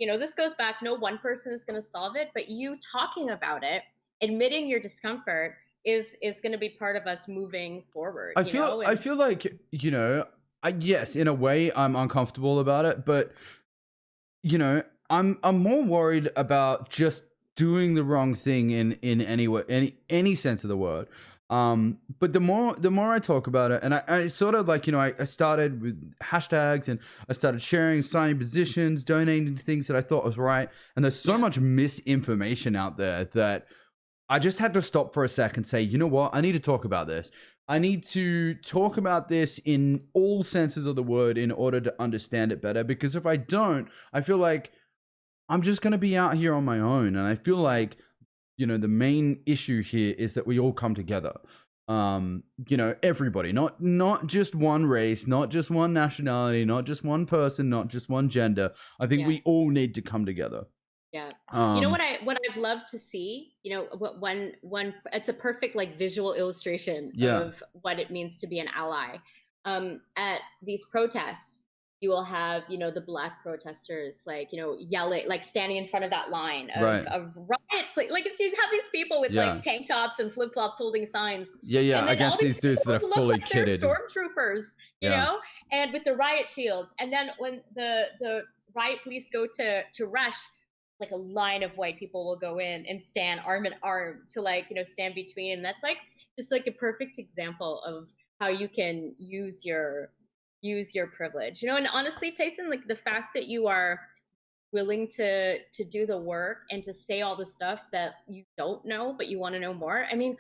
this goes back, no one person is going to solve it, but you talking about it, admitting your discomfort is going to be part of us moving forward. I feel like, yes, in a way I'm uncomfortable about it, but I'm more worried about just doing the wrong thing in any way, any sense of the word. But the more I talk about it, and I sort of like, I started with hashtags, and I started sharing, signing positions, donating to things that I thought was right. And there's so much misinformation out there that I just had to stop for a second and say, you know what? I need to talk about this. I need to talk about this in all senses of the word in order to understand it better. Because if I don't, I feel like I'm just going to be out here on my own. And I feel like, the main issue here is that we all come together. you know, everybody, not just one race, not just one nationality, not just one person, not just one gender. I think we all need to come together. Yeah. You know what I've loved to see, you know, what one it's a perfect like visual illustration of what it means to be an ally. At these protests, you will have, you know, the Black protesters, like, you know, yelling, like standing in front of that line of riot, like it's, you have these people with like tank tops and flip flops holding signs. Yeah, against these dudes that are fully kitted. Stormtroopers, you know, and with the riot shields. And then when the riot police go to rush, like a line of white people will go in and stand arm in arm to, like, you know, stand between. And that's like just like a perfect example of how you can use your privilege, you know. And honestly, Tyson, like the fact that you are willing to do the work and to say all the stuff that you don't know but you want to know more, I mean,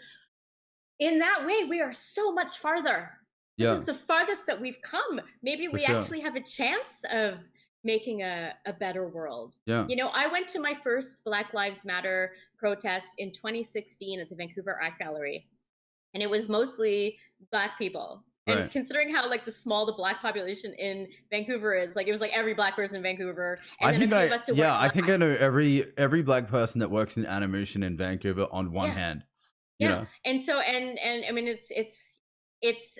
in that way we are so much farther. This is the farthest that we've come. Maybe we actually have a chance of making a better world. You know, I went to my first Black Lives Matter protest in 2016 at the Vancouver Art Gallery, and it was mostly Black people. And considering how like the small the Black population in Vancouver is, like it was like every Black person in Vancouver. And I think I know every Black person that works in animation in Vancouver on one hand. You know? And so and I mean it's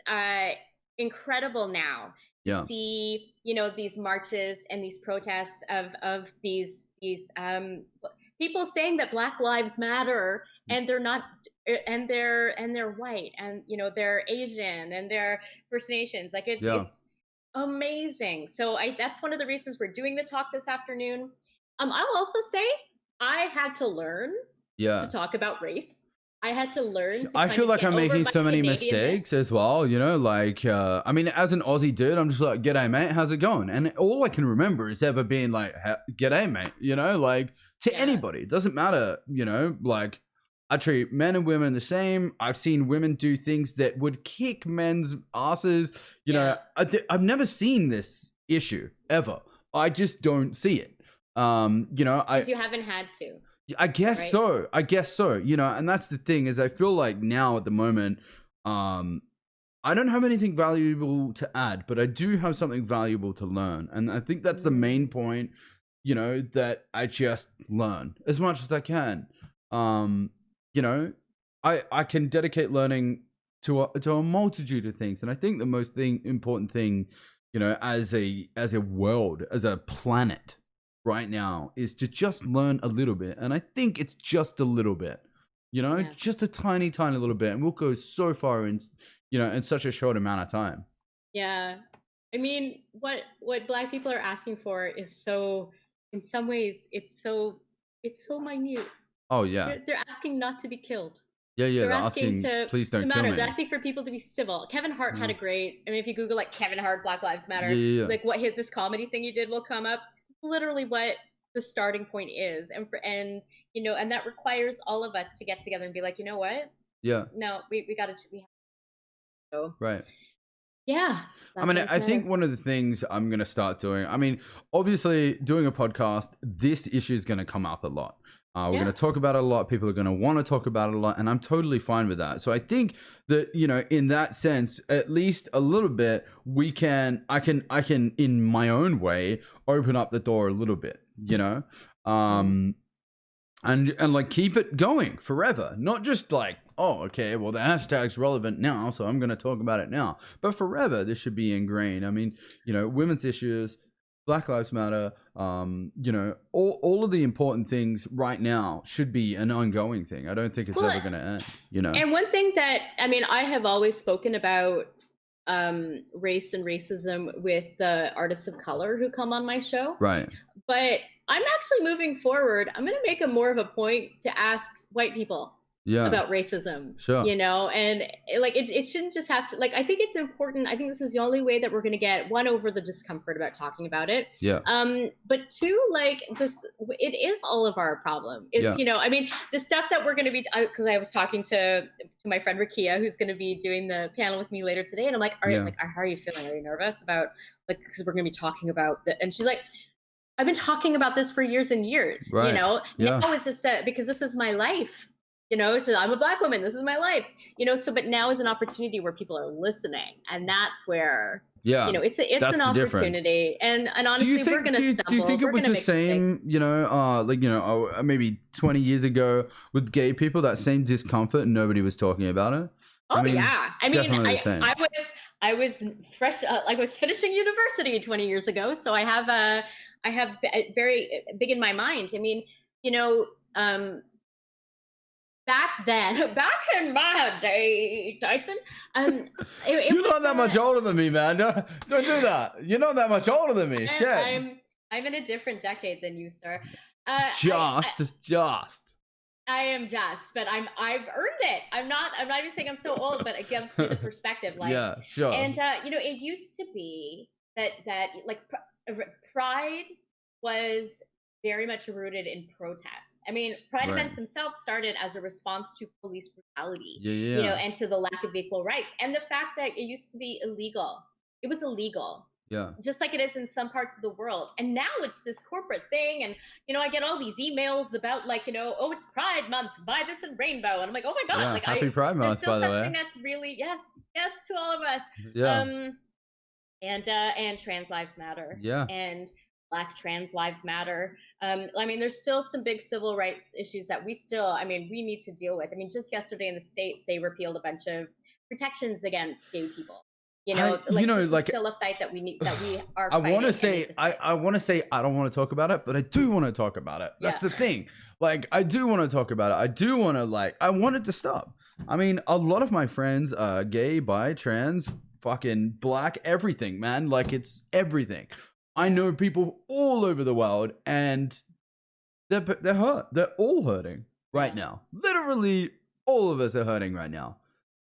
incredible now to see, you know, these marches and these protests of these people saying that Black Lives Matter, and they're not, and they're white, and you know they're Asian, and they're First Nations. Like it's amazing. So that's one of the reasons we're doing the talk this afternoon. I'll also say I had to learn to talk about race. I had to learn. I feel like I'm making so many mistakes as well, you know, like, I mean, as an Aussie dude, I'm just like, g'day, mate, how's it going? And all I can remember is ever being like, g'day, mate, you know, like to anybody. It doesn't matter, you know, like I treat men and women the same. I've seen women do things that would kick men's asses. You know, I've never seen this issue ever. I just don't see it. You know, because you haven't had to. I guess so. You know, and that's the thing, is I feel like now at the moment, I don't have anything valuable to add, but I do have something valuable to learn. And I think that's the main point, you know, that I just learn as much as I can. You know, I can dedicate learning to a multitude of things. And I think the most important thing, you know, as a world, as a planet right now, is to just learn a little bit. And I think it's just a little bit, you know, just a tiny little bit, and we'll go so far in, you know, in such a short amount of time. I mean, what Black people are asking for is so, in some ways it's so minute. They're asking not to be killed. They're asking to please don't kill me. They're asking for people to be civil. Kevin Hart had a great, I mean, if you Google like Kevin Hart Black Lives Matter, like what this comedy thing you did will come up. Literally what the starting point is, and you know, and that requires all of us to get together and be like, you know what, no, we gotta I mean, I think one of the things I'm gonna start doing, I mean, obviously doing a podcast, this issue is gonna come up a lot. We're going to talk about it a lot. People are going to want to talk about it a lot, and I'm totally fine with that. So I think that, you know, in that sense, at least a little bit, I can in my own way open up the door a little bit, you know, and like keep it going forever, not just like, oh, okay, well the hashtag's relevant now, so I'm going to talk about it now, but forever this should be ingrained. I mean, you know, women's issues, Black Lives Matter, you know, all of the important things right now should be an ongoing thing. I don't think it's ever going to end, you know. And one thing that, I mean, I have always spoken about race and racism with the artists of color who come on my show. Right. But I'm actually moving forward. I'm going to make more of a point to ask white people about racism, you know, and like it shouldn't just have to, like, I think it's important. I think this is the only way that we're going to get one over the discomfort about talking about it. But two, like this, it is all of our problem. It's, you know, I mean, the stuff that we're going to be, because I was talking to my friend Rakia, who's going to be doing the panel with me later today. And I'm like, how are you feeling? Are you nervous about, like, because we're going to be talking about that? And she's like, I've been talking about this for years and years, you know, now it's just because this is my life. you know, so I'm a Black woman, this is my life, you know. So but now is an opportunity where people are listening, and that's where, Yeah, you know, it's an opportunity. And honestly, we're gonna stumble. Do you think it was the same, mistakes. you know, like, you know, maybe 20 years ago with gay people, that same discomfort and nobody was talking about it? Oh, I mean, yeah. I mean, I was fresh. I was finishing university 20 years ago, so I have very big in my mind. I mean, you know, back then, back in my day, Dyson, you're not that much older than me, man. Don't do that. You're not that much older than me. Shit. I'm in a different decade than you, sir. Just. I am just, but I've earned it. I'm not even saying I'm so old, but it gives me the perspective. Like, yeah, sure. And you know, it used to be that like Pride was very much rooted in protests. I mean, Pride events themselves started as a response to police brutality, you know, and to the lack of equal rights, and the fact that it used to be illegal. It was illegal. Yeah. Just like it is in some parts of the world. And now it's this corporate thing. And, you know, I get all these emails about, like, you know, oh, it's Pride Month, buy this in rainbow. And I'm like, oh my God. Yeah, like, happy Pride Month, by the way. There's something that's really, yes to all of us. Yeah. And trans lives matter. Yeah. And Black trans lives matter. I mean, there's still some big civil rights issues that we need to deal with. I mean, just yesterday in the States, they repealed a bunch of protections against gay people. You know, like still a fight that we are. I want to say, I want to say, I don't want to talk about it, but I do want to talk about it. That's the thing. Like, I do want to talk about it. I do want to, I want it to stop. I mean, a lot of my friends are gay, bi, trans, fucking Black, everything, man. Like, it's everything. I know people all over the world, and they're hurt. They're all hurting right now. Literally, all of us are hurting right now,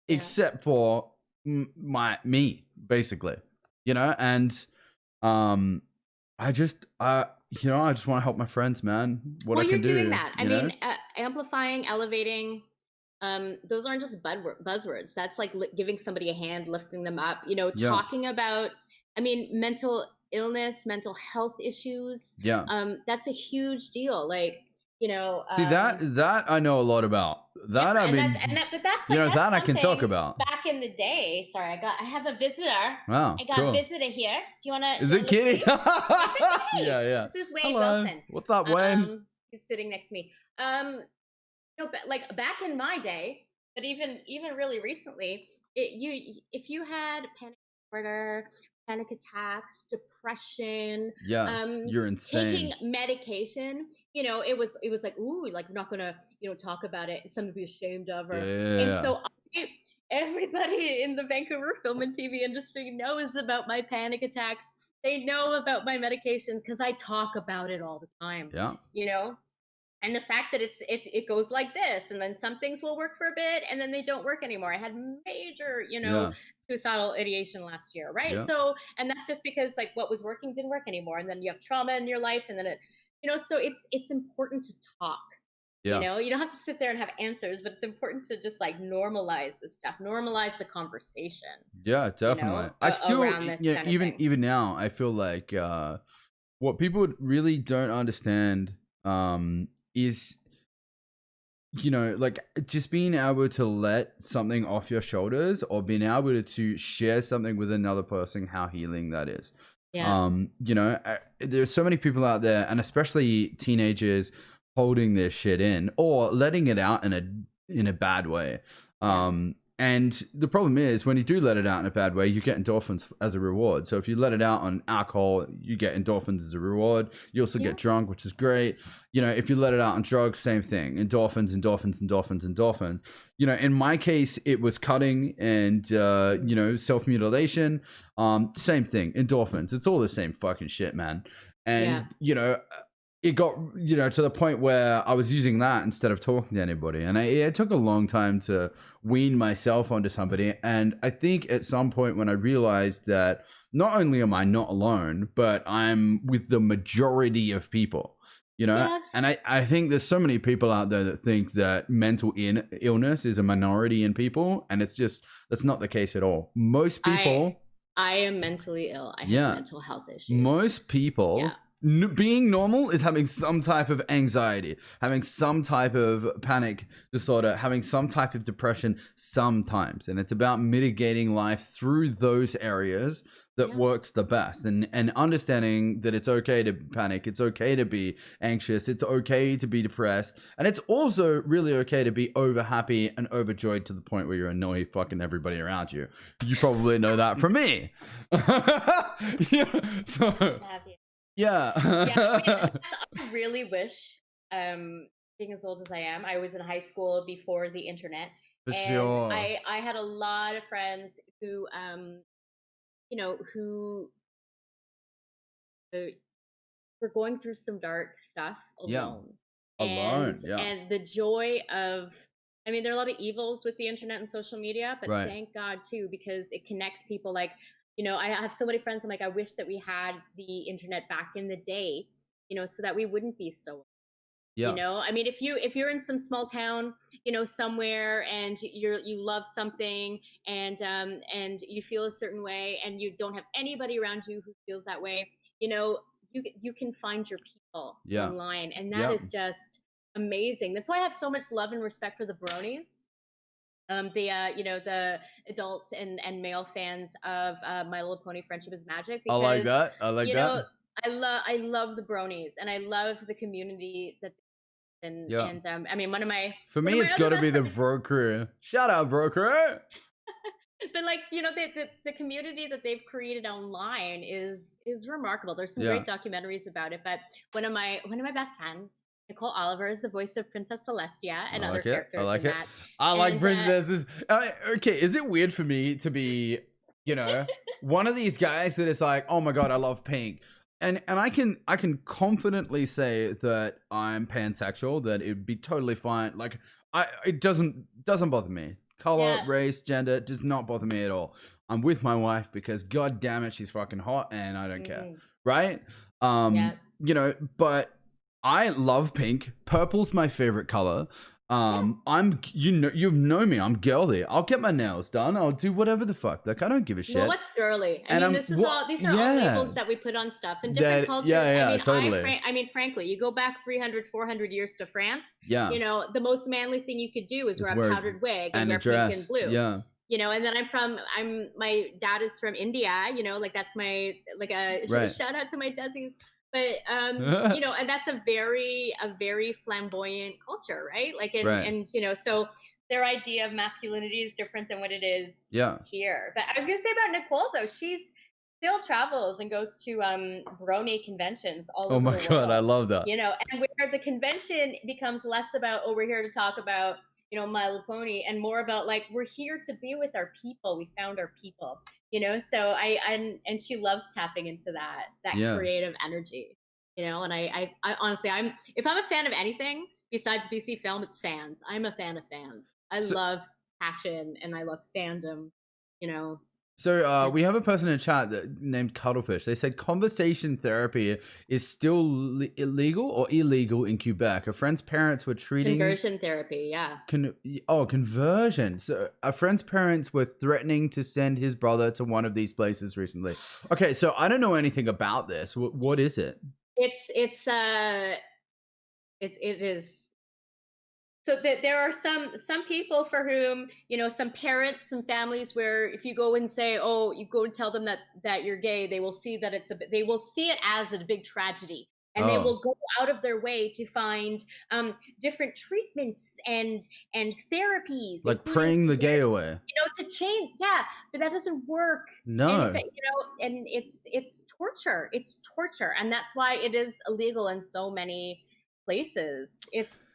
except for me, basically, you know. And I just want to help my friends, man. What I can do. You're doing that. I mean, amplifying, elevating, those aren't just buzzwords. That's like giving somebody a hand, lifting them up, you know, talking about, I mean, mental illness, mental health issues. That's a huge deal. Like, you know, see, that I know a lot about. That I mean, but that's, you know, that I can talk about. Back in the day, sorry, I have a visitor. Wow, I got a visitor here. Do you want to? Is it Kitty? Yeah. This is Wayne Wilson. What's up, Wayne? He's sitting next to me. You know, like back in my day, but even really recently, if you had panic disorder, panic attacks, depression, you're insane. Taking medication, you know, it was like, ooh, like, we're not gonna, you know, talk about it, it's something to be ashamed of. And so everybody in the Vancouver film and TV industry knows about my panic attacks. They know about my medications because I talk about it all the time. Yeah. You know? And the fact that it goes like this, and then some things will work for a bit, and then they don't work anymore. I had major, you know, suicidal ideation last year, right? Yeah. So, and that's just because, like, what was working didn't work anymore, and then you have trauma in your life, and then it, you know, so it's important to talk. You know, you don't have to sit there and have answers, but it's important to just, like, normalize this stuff, normalize the conversation. Yeah, definitely. You know, I still, even now, I feel like what people really don't understand is, you know, like, just being able to let something off your shoulders, or being able to share something with another person, how healing that is. You know, there's so many people out there, and especially teenagers, holding their shit in or letting it out in a bad way. And the problem is, when you do let it out in a bad way, you get endorphins as a reward. So if you let it out on alcohol, you get endorphins as a reward. You also get drunk, which is great. You know, if you let it out on drugs, same thing. Endorphins. You know, in my case, it was cutting and, you know, self-mutilation. Same thing. Endorphins. It's all the same fucking shit, man. And, you know, it got, you know, to the point where I was using that instead of talking to anybody. And it took a long time to wean myself onto somebody. And I think at some point when I realized that not only am I not alone, but I'm with the majority of people, you know. And I think there's so many people out there that think that mental illness is a minority in people. And it's just, that's not the case at all. Most people... I am mentally ill. I have mental health issues. Most people being normal is having some type of anxiety, having some type of panic disorder, having some type of depression sometimes. And it's about mitigating life through those areas that works the best, and understanding that it's okay to panic, it's okay to be anxious, it's okay to be depressed, and it's also really okay to be over happy and overjoyed to the point where you're annoying fucking everybody around you. You probably know that from me. Yeah, so yeah. I really wish, being as old as I am, I was in high school before the internet. For and sure. I had a lot of friends who who were going through some dark stuff alone. Alone, And the joy of, I mean, there are a lot of evils with the internet and social media, but thank God too, because it connects people. Like, I have so many friends. I'm like, I wish that we had the internet back in the day, so that we wouldn't be so. I mean, if you're in some small town, somewhere, and you love something, and you feel a certain way, and you don't have anybody around you who feels that way, you can find your people online, and that is just amazing. That's why I have so much love and respect for the bronies. The adults and male fans of My Little Pony: Friendship is Magic. Because, I like that. I love the bronies, and I love the community that. And I mean, for me, it's got to be the Bro Crew. Shout out, Bro Crew. But like, the community that they've created online is remarkable. There's some great documentaries about it. But one of my best friends, Nicole Oliver, is the voice of Princess Celestia and other characters. I like in it. that. I like princesses. Okay, is it weird for me to be, one of these guys that is like, oh my god, I love pink? And I can confidently say that I'm pansexual, that it'd be totally fine. Like, it doesn't bother me. Color, race, gender does not bother me at all. I'm with my wife because god damn it, she's fucking hot, and I don't care. Right? But I love pink. Purple's my favorite color. You've known me. I'm girly. I'll get my nails done. I'll do whatever the fuck. Like, I don't give a shit. Well, what's girly? I mean, these are all labels that we put on stuff in different cultures. I mean, totally. I mean, frankly, you go back 300, 400 years to France. Yeah. The most manly thing you could do is wear a powdered wig and wear pink and blue. Yeah. And then my dad is from India. Like, that's my shout out to my Desi's. But and that's a very flamboyant culture, right? Like, and so their idea of masculinity is different than what it is here. But I was gonna say about Nicole, though, she's still travels and goes to brony conventions all over the world. Oh my god, I love that. And where the convention becomes less about, we're here to talk about My Little Pony, and more about, like, we're here to be with our people. We found our people. So and she loves tapping into that creative energy, and I honestly, if I'm a fan of anything besides BC Film, it's fans. I'm a fan of fans. I love passion and I love fandom, So we have a person in chat named Cuttlefish. They said conversation therapy is still illegal or illegal in Quebec. A friend's parents were treating conversion therapy. Yeah. Conversion. So a friend's parents were threatening to send his brother to one of these places recently. Okay, so I don't know anything about this. What is it? It is. So there are some people for whom, some parents, some families, where if you go and say, oh, you go and tell them that you're gay, they will see that they will see it as a big tragedy, and they will go out of their way to find different treatments and therapies, like praying the gay away, to change. Yeah, but that doesn't work. No, and it's torture. It's torture, and that's why it is illegal in so many places. It's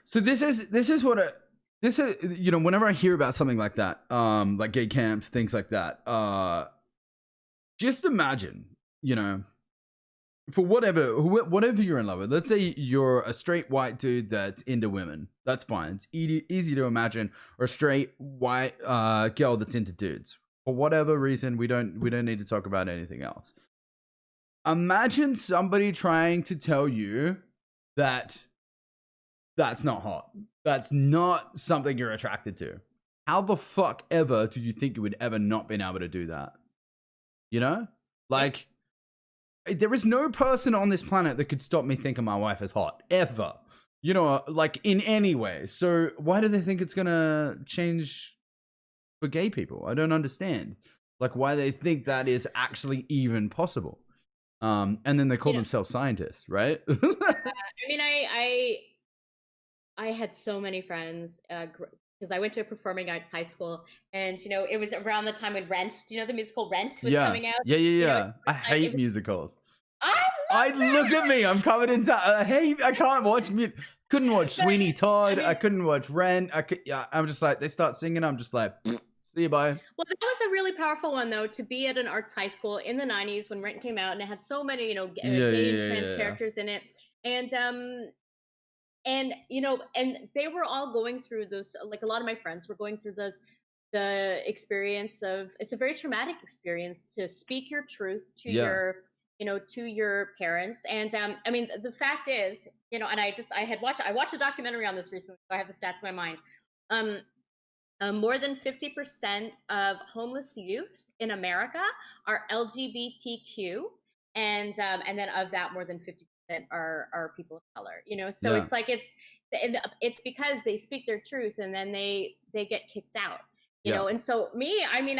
So this is what whenever I hear about something like that, like gay camps, things like that, just imagine, for whatever you're in love with. Let's say you're a straight white dude that's into women. That's fine. It's easy to imagine. Or a straight white girl that's into dudes. For whatever reason, we don't need to talk about anything else. Imagine somebody trying to tell you that that's not hot. That's not something you're attracted to. How the fuck ever do you think you would ever not been able to do that? Like, there is no person on this planet that could stop me thinking my wife is hot ever. You know, like in any way. So why do they think it's gonna change for gay people? I don't understand. Like why they think that is actually even possible. And then they call themselves scientists, right? I mean, I had so many friends because I went to a performing arts high school, and it was around the time when Rent. Do you know the musical Rent was coming out? Yeah. I hate musicals. I look at me. I'm covered in I can't watch music. Couldn't watch Sweeney Todd. I couldn't watch Rent. I'm just like, they start singing. I'm just like, see you, bye. Well, that was a really powerful one, though, to be at an arts high school in the 90s when Rent came out, and it had so many, gay and trans characters in it. And they were all going through those, like a lot of my friends were going through the experience of, it's a very traumatic experience to speak your truth to your parents. And I mean, the fact is, and I watched a documentary on this recently, so I have the stats in my mind. More than 50% of homeless youth in America are LGBTQ, and then of that, more than 50% are people of color. So it's like it's because they speak their truth, and then they get kicked out. And so me, I mean,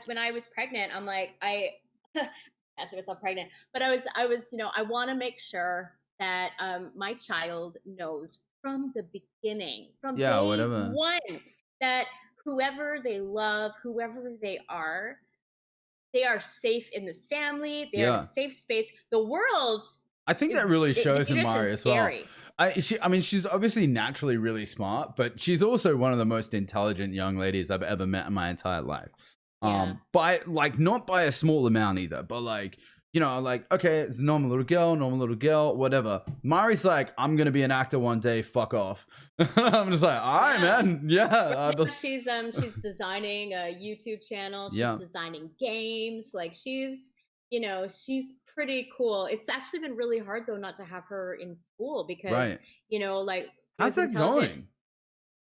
when I was pregnant, I'm like, I myself pregnant, but I was I want to make sure that my child knows from the beginning, from day one, that whoever they love, whoever they are safe in this family. They are in a safe space. The world, I think that really shows in Mari as well. I mean, she's obviously naturally really smart, but she's also one of the most intelligent young ladies I've ever met in my entire life. By not by a small amount either, but like, okay, it's a normal little girl, whatever. Mari's like, I'm gonna be an actor one day, fuck off. I'm just like, all right, man. Yeah. She's designing a YouTube channel. She's designing games. Like she's pretty cool. It's actually been really hard though not to have her in school because like, how's that going?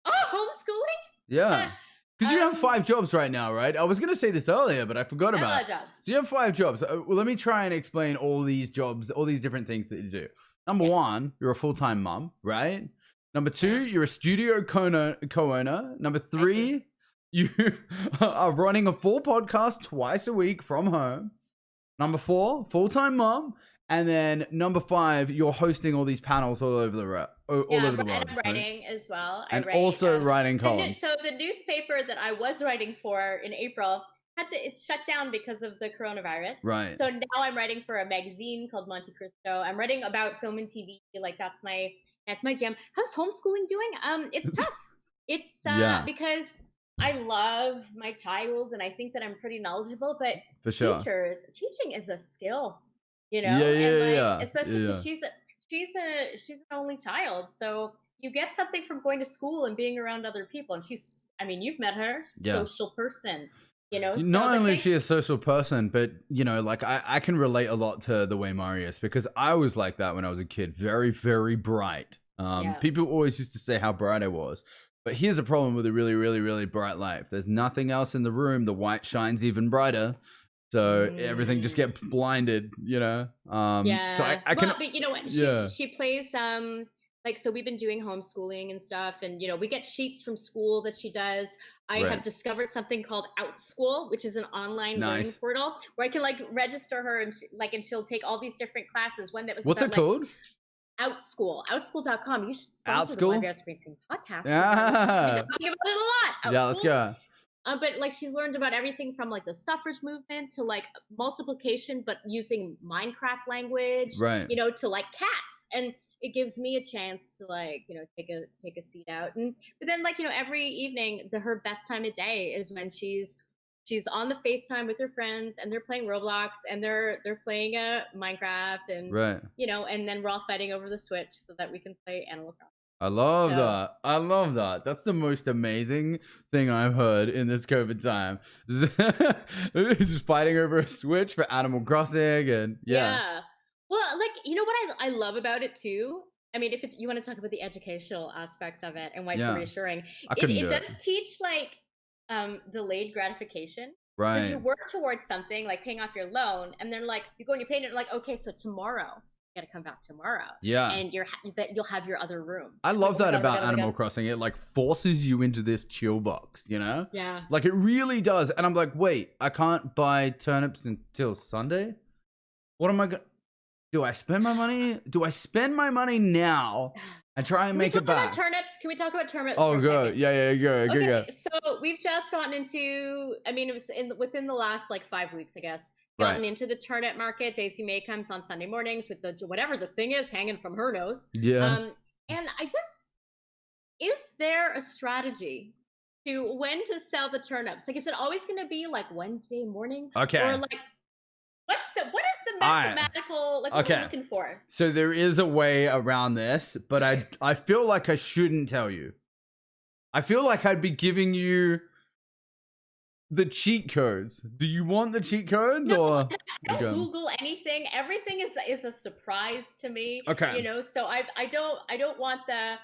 Oh, homeschooling? Yeah. Because you have 5 jobs right now, right? I was going to say this earlier, but I forgot about it. Jobs. So you have 5 jobs. Well, let me try and explain all these jobs, all these different things that you do. Number 1, you're a full-time mom, right? Number 2, you're a studio co-owner. Number 3, you are running a full podcast twice a week from home. Number 4, full-time mom. And then number 5, you're hosting all these panels all over the world. And I'm writing as well. Also writing columns. So the newspaper that I was writing for in April it shut down because of the coronavirus. Right. So now I'm writing for a magazine called Monte Cristo. I'm writing about film and TV. Like that's my jam. How's homeschooling doing? It's tough. It's because I love my child and I think that I'm pretty knowledgeable, but for sure, teaching is a skill. Especially because she's an only child, so you get something from going to school and being around other people. And you've met her, social person. Not only is she a social person, but like I can relate a lot to the way Mari is because I was like that when I was a kid, very, very bright. People always used to say how bright I was. But here's a problem with a really, really, really bright light. If there's nothing else in the room, the white shines even brighter. So everything just gets blinded, So I can. But you know what? She plays so we've been doing homeschooling and stuff, and we get sheets from school that she does. I have discovered something called OutSchool, which is an online learning portal where I can register her and she'll take all these different classes. One that was what's it called? OutSchool, outschool.com. You should sponsor the YVR Screen Scene podcast. Yeah. We're talking about it a lot. Yeah, let's go. But she's learned about everything from the suffrage movement to multiplication, but using Minecraft language, right? To cats, and it gives me a chance to take a seat out. But then every evening, her best time of day is when she's on the FaceTime with her friends and they're playing Roblox and they're playing Minecraft and and then we're all fighting over the Switch so that we can play Animal Crossing. I love that. I love that. That's the most amazing thing I've heard in this COVID time. Just fighting over a Switch for Animal Crossing and Well, what I love about it too. I mean, if you want to talk about the educational aspects of it and why it's so reassuring, it does teach delayed gratification. Because you Right. work towards something like paying off your loan, and then like you go and you pay it, like, okay, so tomorrow you gotta come back tomorrow, Yeah. and you'll have your other room. I She's like, love oh my that god, oh my about god, oh my Animal god. Crossing. It like forces you into this chill box, you know? Yeah. Like it really does. And I'm like, wait, I can't buy turnips until Sunday? What am I going to do? I spend my money? Do I spend my money now and try and Can we make talk it back? about turnips? Can we talk about turnips Oh, for a go. second? Yeah, go. Okay, so we've just gotten into, I mean, it was within the last like 5 weeks, I guess, gotten Right. into the turnip market. Daisy May comes on Sunday mornings with the whatever the thing is hanging from her nose. Yeah. And is there a strategy to when to sell the turnips? Like, is it always going to be like Wednesday morning? Okay. Or like, what is the mathematical, like, what are we looking for? So there is a way around this, but I feel like I shouldn't tell you. I feel like I'd be giving you the cheat codes. Do you want the cheat codes or I don't Google anything. Everything is a surprise to me. Okay. You know, so I don't want the,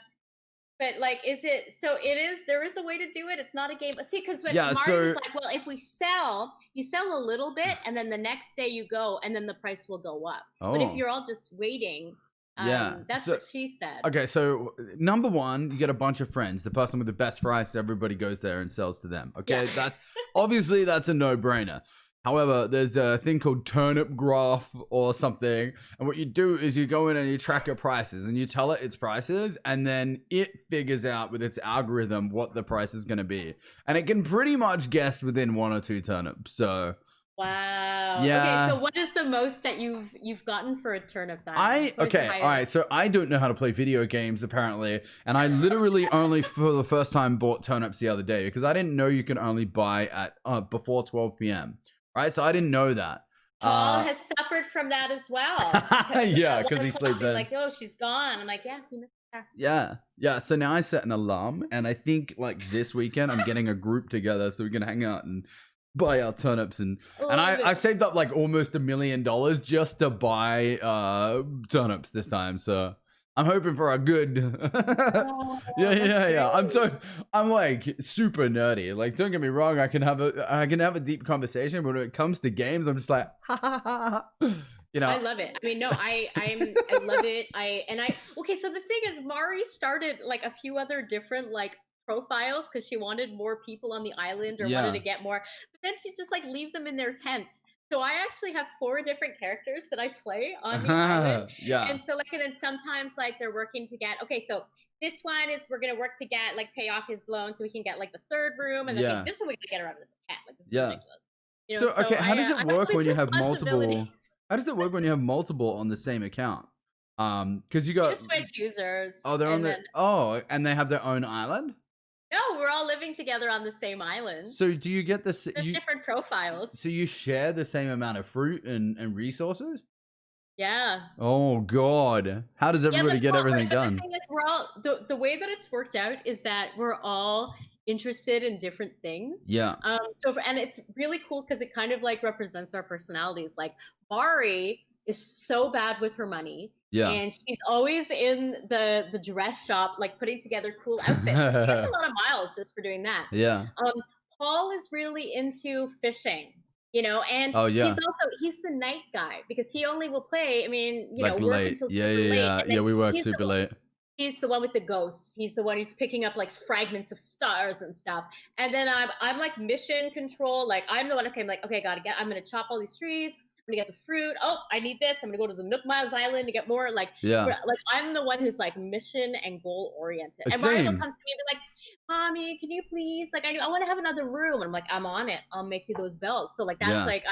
but like, is it, so it is, there is a way to do it. It's not a game. See, because when Marty was like, well, if you sell a little bit and then the next day you go and then the price will go up. But if you're all just waiting, that's what she said. Okay, so number one, you get a bunch of friends. The person with the best price, everybody goes there and sells to them. Okay, that's obviously that's a no-brainer. However, there's a thing called turnip graph or something, and what you do is you go in and you track your prices and you tell it its prices, and then it figures out with its algorithm what the price is going to be, and it can pretty much guess within 1 or 2 turnips. So wow. Yeah. Okay, so what is the most that you've gotten for a turnip then? All right, so I don't know how to play video games apparently, and I literally only for the first time bought turnips the other day because I didn't know you can only buy at before 12 p.m. Right, so I didn't know that. Paul has suffered from that as well. Yeah, because he sleeps in. Like, oh, she's gone. I'm like, yeah, he missed her. Yeah. So now I set an alarm, and I think like this weekend I'm getting a group together so we can hang out and buy our turnips and I saved up like almost $1 million just to buy turnips this time. So I'm hoping for a good yeah. I'm like super nerdy. Like, don't get me wrong, I can have a deep conversation, but when it comes to games, I'm just like you know. I love it. I mean, no, I love it. Okay, so the thing is, Mari started like a few other different like profiles because she wanted more people on the island or wanted to get more, but then she just like leave them in their tents. So I actually have 4 different characters that I play on the island. Yeah. And so like, and then sometimes like they're working to get, okay, so this one is, we're going to work to get like pay off his loan so we can get like the 3rd room. And then this one we got to get her out of the tent. Like, this is ridiculous. You know, so okay, how does it work when you have multiple? How does it work when you have multiple on the same account? Because you got switch users. Oh, they're on and they have their own island? No, we're all living together on the same island. So do you get this? There's different profiles. So you share the same amount of fruit and resources? Yeah. Oh God! How does everybody get everything done? The thing is, we're all the way that it's worked out is that we're all interested in different things. Yeah. And it's really cool because it kind of like represents our personalities. Like Mari is so bad with her money. Yeah. And she's always in the dress shop, like putting together cool outfits. She gets a lot of miles just for doing that. Yeah. Paul is really into fishing, you know, and he's the night guy because he only will play, I mean, you know, work until super late. Yeah, we work super late. He's the one with the ghosts. He's the one who's picking up like fragments of stars and stuff. And then I'm like mission control. Like I'm the one, I'm like, okay, I'm going to chop all these trees. I'm gonna get the fruit. Oh, I need this. I'm gonna go to the Nook Miles Island to get more. Like I'm the one who's like mission and goal oriented. And Mario will come to me and be like, "Mommy, can you please? Like, I want to have another room." And I'm like, "I'm on it. I'll make you those bells." So like that's like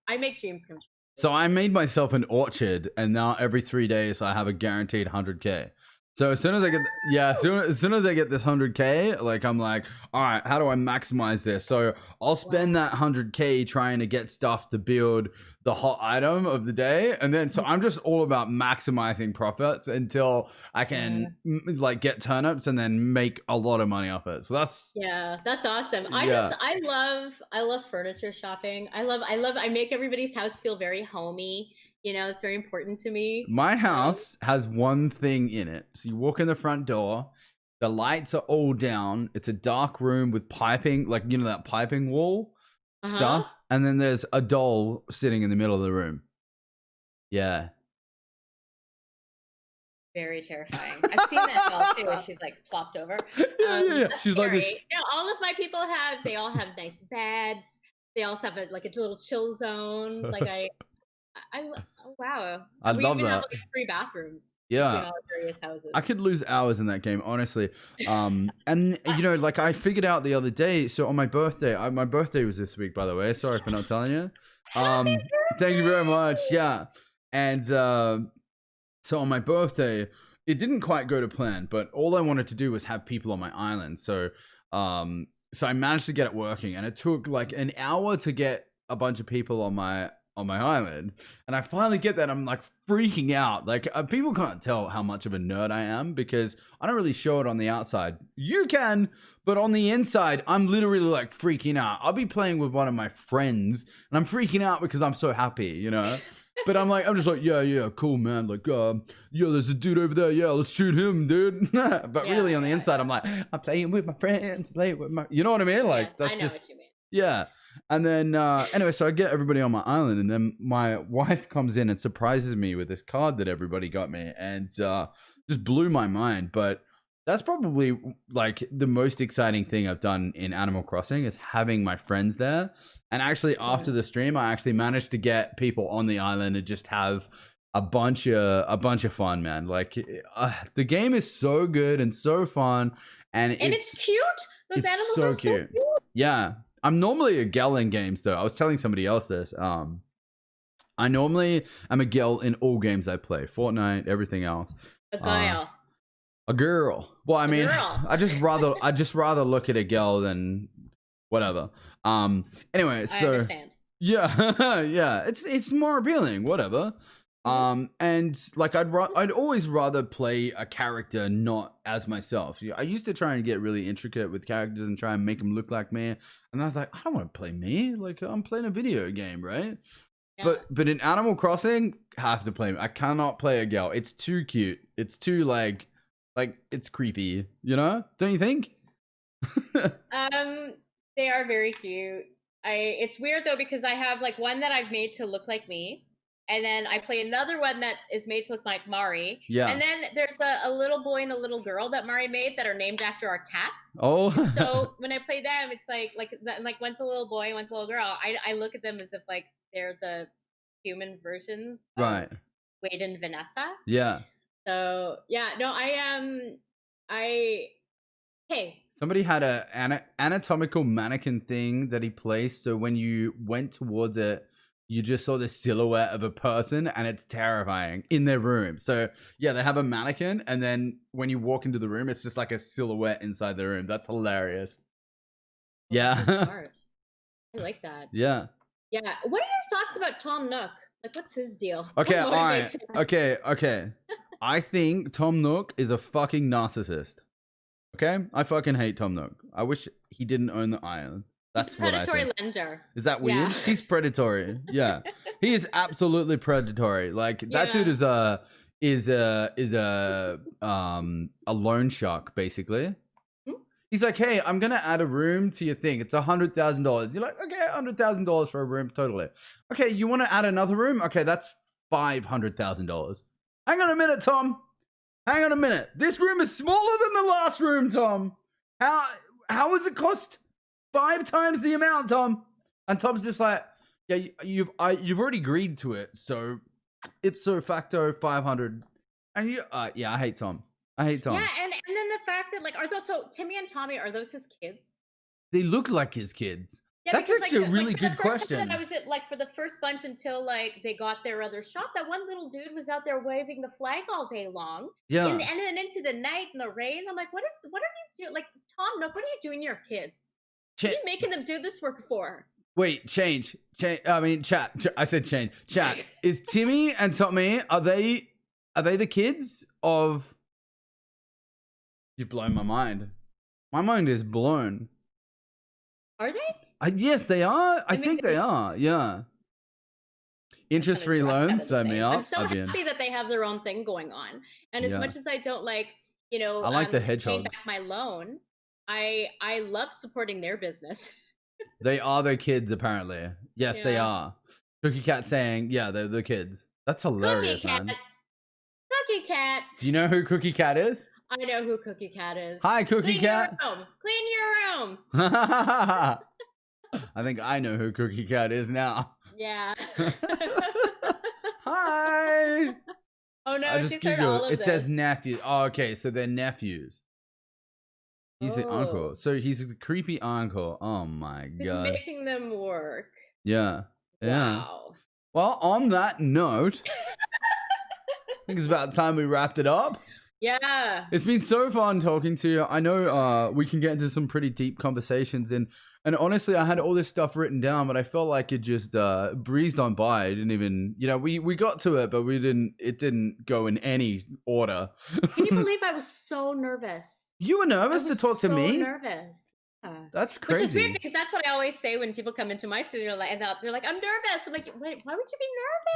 I make dreams come true. So I made myself an orchard, and now every 3 days I have a guaranteed 100K. So as soon as I get, as soon as I get this 100K, like I'm like, all right, how do I maximize this? So I'll spend that 100K trying to get stuff to build the hot item of the day, and then so I'm just all about maximizing profits until I can like get turnips and then make a lot of money off it. So that's awesome. I love furniture shopping. I make everybody's house feel very homey. You know, it's very important to me. My house has one thing in it. So you walk in the front door, the lights are all down. It's a dark room with piping, like, you know, that piping wall. stuff, and then there's a doll sitting in the middle of the room. Yeah. Very terrifying. I've seen that doll too, where she's like plopped over. Yeah. She's scary. like this. You know, all of my people they all have nice beds. They also have a little chill zone. Like oh, wow. We love even have that. like 3 bathrooms. Yeah. Between all various houses. I could lose hours in that game, honestly. And you know, like I figured out the other day. So on my birthday, my birthday was this week, by the way. Sorry for not telling you. Thank you very much. Yeah. And so on my birthday, it didn't quite go to plan, but all I wanted to do was have people on my island. So I managed to get it working, and it took like an hour to get a bunch of people on my island, and I finally get that. I'm like freaking out. Like people can't tell how much of a nerd I am because I don't really show it on the outside. You can, but on the inside, I'm literally like freaking out. I'll be playing with one of my friends, and I'm freaking out because I'm so happy, you know. But I'm just like, yeah, cool, man. Like, yeah, there's a dude over there. Yeah, let's shoot him, dude. But really, on the inside, I'm like, I'm playing with my friends, you know what I mean? Like, that's just, what you mean. Yeah. And then, anyway, so I get everybody on my island, and then my wife comes in and surprises me with this card that everybody got me, and just blew my mind. But that's probably like the most exciting thing I've done in Animal Crossing is having my friends there. And actually, after the stream, I actually managed to get people on the island and just have a bunch of fun, man. Like the game is so good and so fun, and it's cute. Those animals so are cute. So cute. Yeah, I'm normally a gal in games, though. I was telling somebody else this. I normally am a gal in all games I play, Fortnite, everything else. A girl. A girl. Well, I mean, girl. I just rather look at a girl than whatever. Anyway, so I understand. Yeah, yeah, it's more appealing, whatever. And like I'd always rather play a character not as myself. I used to try and get really intricate with characters and try and make them look like me, and I was like, I don't want to play me. Like I'm playing a video game, right? Yeah. But in Animal Crossing, I have to play me. I cannot play a girl. It's too cute. It's too like it's creepy. You know? Don't you think? They are very cute. It's weird though because I have like one that I've made to look like me, and then I play another one that is made to look like Mari. Yeah. And then there's a little boy and a little girl that Mari made that are named after our cats. Oh. So when I play them, it's like one's a little boy, one's a little girl. I look at them as if like they're the human versions of Wade and Vanessa. Yeah. So yeah, no, Hey. Somebody had an anatomical mannequin thing that he placed, so when you went towards it, you just saw the silhouette of a person, and it's terrifying in their room. So yeah, they have a mannequin, and then when you walk into the room, it's just like a silhouette inside the room. That's hilarious. Yeah. Smart. I like that. Yeah. Yeah. What are your thoughts about Tom Nook? Like, what's his deal? Okay, all right. Okay. I think Tom Nook is a fucking narcissist. Okay, I fucking hate Tom Nook. I wish he didn't own the island. That's what I think. Predatory lender. Is that weird? Yeah. He's predatory. Yeah, he is absolutely predatory. Like that dude is a loan shark basically. He's like, hey, I'm gonna add a room to your thing. It's $100,000. You're like, okay, $100,000 for a room, totally. Okay, you want to add another room? Okay, that's $500,000. Hang on a minute, Tom. Hang on a minute. This room is smaller than the last room, Tom. How has it cost 5 times the amount, Tom? And Tom's just like, yeah, you've already agreed to it, so ipso facto 500. And you, yeah, I hate Tom. Yeah, and then the fact that like, so Timmy and Tommy, are those his kids? They look like his kids. Yeah, that's actually like, a really good question. I was at like for the first bunch until like they got their other shop. That one little dude was out there waving the flag all day long. Yeah, and then into the night and the rain. I'm like, what are you doing? Like Tom Nook, what are you doing to your kids? What are you making them do this work for? Wait, change. I mean, chat. I said change. Chat. Is Timmy and Tommy, are they the kids of? You've blown my mind. My mind is blown. Are they? Yes, they are. I think they are. Yeah. Interest-free loans, sign me up. I'm so happy that they have their own thing going on. And as much as I don't like, I like the hedgehog. Paying back my loan, I love supporting their business. They are the kids, apparently. Yes, they Yeah. are. Cookie Cat saying, yeah, they're the kids. That's hilarious, Cookie Cat. man. Cookie Cat. Do you know who Cookie Cat is? I know who Cookie Cat is. Hi, Cookie Cat. Clean your room. I think I know who Cookie Cat is now. Yeah. Hi. Oh no, she's heard all of it this. says nephews. Oh, okay, so they're nephews. He's the uncle. So he's the creepy uncle. Oh my god. He's making them work. Yeah. Yeah. Wow. Well, on that note, I think it's about time we wrapped it up. Yeah. It's been so fun talking to you. I know we can get into some pretty deep conversations, and honestly, I had all this stuff written down, but I felt like it just breezed on by. I didn't even, we got to it, but it didn't go in any order. Can you believe I was so nervous? You were nervous to talk to me? Nervous. That's crazy. Which is weird because that's what I always say when people come into my studio, and they're like, "I'm nervous." I'm like, "Wait, why would you be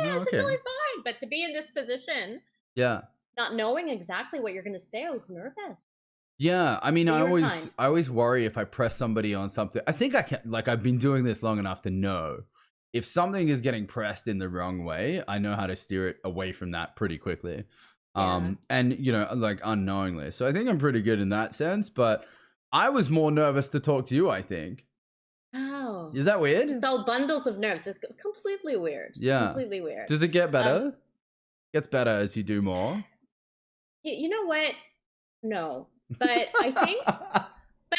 nervous? Oh, okay. It's really fine." But to be in this position, yeah, not knowing exactly what you're going to say, I was nervous. Yeah, I mean, I always worry if I press somebody on something. I think I can, like, I've been doing this long enough to know if something is getting pressed in the wrong way, I know how to steer it away from that pretty quickly. Yeah. And like unknowingly. So I think I'm pretty good in that sense, but I was more nervous to talk to you, I think. Oh. Is that weird? Just all bundles of nerves. It's completely weird. Yeah. Completely weird. Does it get better? Gets better as you do more? You know what? No. But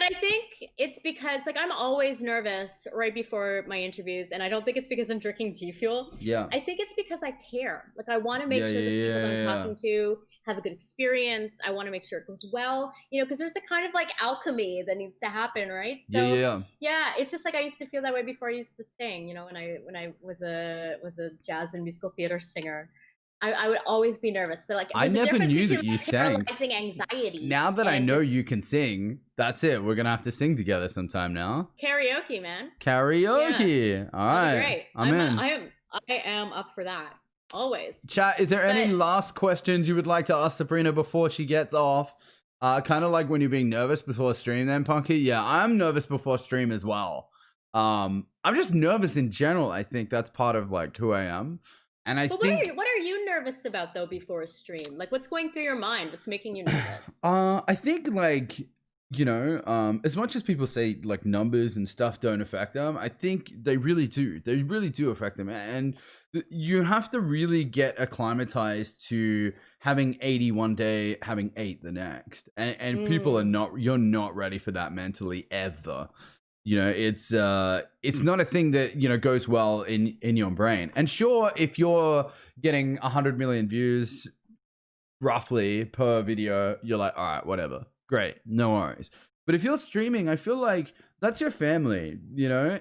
I think it's because, like, I'm always nervous right before my interviews, and I don't think it's because I'm drinking G Fuel. Yeah. I think it's because I care. Like, I want to make sure the people that I'm talking to have a good experience. I want to make sure it goes well, because there's a kind of like alchemy that needs to happen, right? So yeah, it's just like I used to feel that way before I used to sing. When I was a jazz and musical theater singer. I would always be nervous, but like I never knew that you sang. Paralyzing anxiety. Now that I know you can sing, that's it. We're gonna have to sing together sometime now. Karaoke, man. Karaoke. Yeah. All right. Great. I'm in. I am up for that. Always. Chat, is there any last questions you would like to ask Sabrina before she gets off? Kind of like when you're being nervous before stream then, Punky? Yeah, I'm nervous before stream as well. I'm just nervous in general. I think that's part of like who I am. And I think what are you nervous about though before a stream? Like what's going through your mind? What's making you nervous? I think like, as much as people say like numbers and stuff don't affect them, I think they really do. They really do affect them. And you have to really get acclimatized to having 80 one day, having 8 the next. And people you're not ready for that mentally ever. It's not a thing that, goes well in your brain. And sure, if you're getting 100 million views roughly per video, you're like, all right, whatever. Great. No worries. But if you're streaming, I feel like that's your family,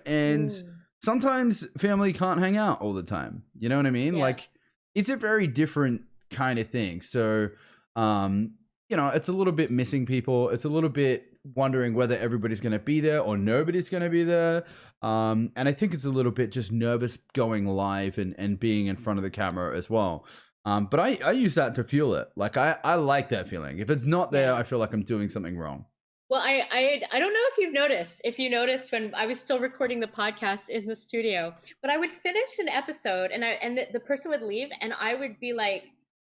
and sometimes family can't hang out all the time. You know what I mean? Yeah. Like it's a very different kind of thing. So, it's a little bit missing people. It's a little bit wondering whether everybody's going to be there or nobody's going to be there. And I think it's a little bit just nervous going live and being in front of the camera as well. But I use that to fuel it. Like I like that feeling. If it's not there, I feel like I'm doing something wrong. Well, I don't know if you noticed when I was still recording the podcast in the studio, but I would finish an episode and the person would leave and I would be like,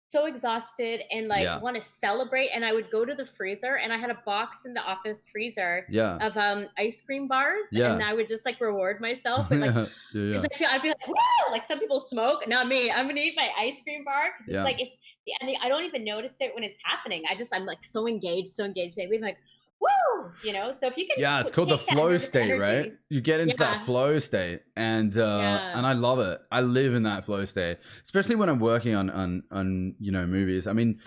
so exhausted and like want to celebrate, and I would go to the freezer and I had a box in the office freezer of ice cream bars and I would just like reward myself with like because I'd be like, woo! Like some people smoke, not me. I'm gonna eat my ice cream bar because it's like and I don't even notice it when it's happening. I'm like so engaged. They leave like, woo, so if you can it's called the flow state, right? You get into that flow state and I love it. I live in that flow state, especially when I'm working on movies. I mean,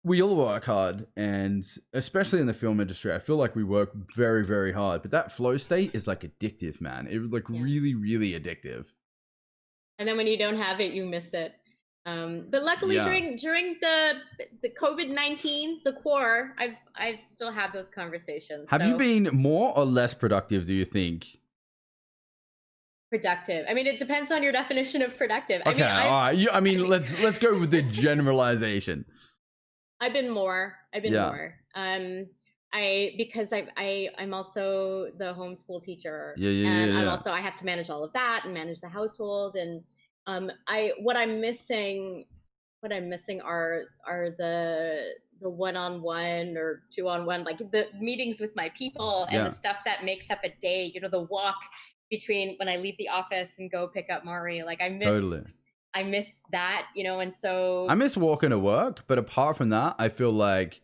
we all work hard, and especially in the film industry, I feel like we work very, very hard, but that flow state is like addictive, man. It's like really, really addictive. And then when you don't have it, you miss it. But luckily during the COVID-19, the core, I've still had those conversations. Have you been more or less productive, do you think? Productive. I mean, it depends on your definition of productive. Okay, all right. I mean, let's go with the generalization. I've been more. because I'm also the homeschool teacher, Yeah. I have to manage all of that and manage the household, and what I'm missing are the one-on-one or two-on-one, like the meetings with my people and the stuff that makes up a day. You know, the walk between when I leave the office and go pick up Mari. Like I miss that, you know, and so I miss walking to work, but apart from that, I feel like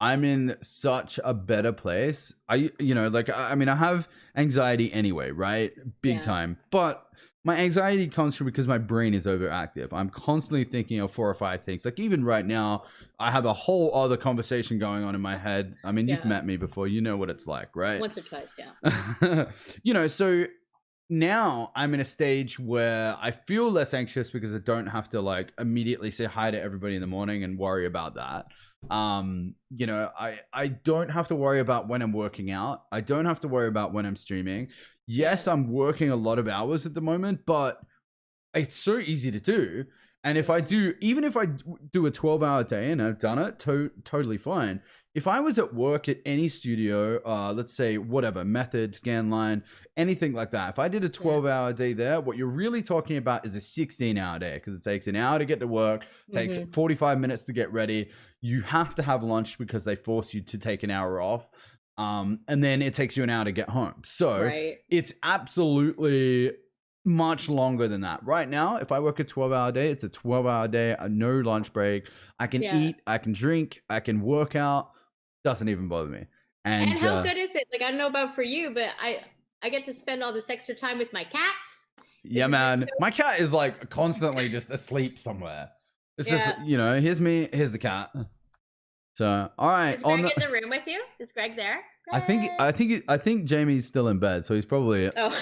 I'm in such a better place. I have anxiety anyway, right? Big time. But my anxiety comes from because my brain is overactive. I'm constantly thinking of 4 or 5 things. Like even right now, I have a whole other conversation going on in my head. I mean, you've met me before. You know what it's like, right? Once or twice, yeah. You know, so now I'm in a stage where I feel less anxious because I don't have to like immediately say hi to everybody in the morning and worry about that. You know, I don't have to worry about when I'm working out. I don't have to worry about when I'm streaming. Yes, I'm working a lot of hours at the moment, but it's so easy to do. And if I do, even if I do a 12-hour day and I've done it, totally fine. If I was at work at any studio, let's say whatever, Method, Scanline, anything like that, if I did a 12-hour day there, what you're really talking about is a 16-hour day, because it takes an hour to get to work, takes 45 minutes to get ready. You have to have lunch because they force you to take an hour off. And then it takes you an hour to get home. So it's absolutely much longer than that. Right now, if I work a 12-hour day, it's a 12-hour day, no lunch break. I can eat, I can drink, I can work out. Doesn't even bother me. And how good is it? Like, I don't know about for you, but I get to spend all this extra time with my cats. Yeah, man. My cat is like constantly just asleep somewhere. It's just, you know, here's me, here's the cat. So, all right. Is Greg in the room with you? Is Greg there? Greg? I think Jamie's still in bed, so he's probably. Oh.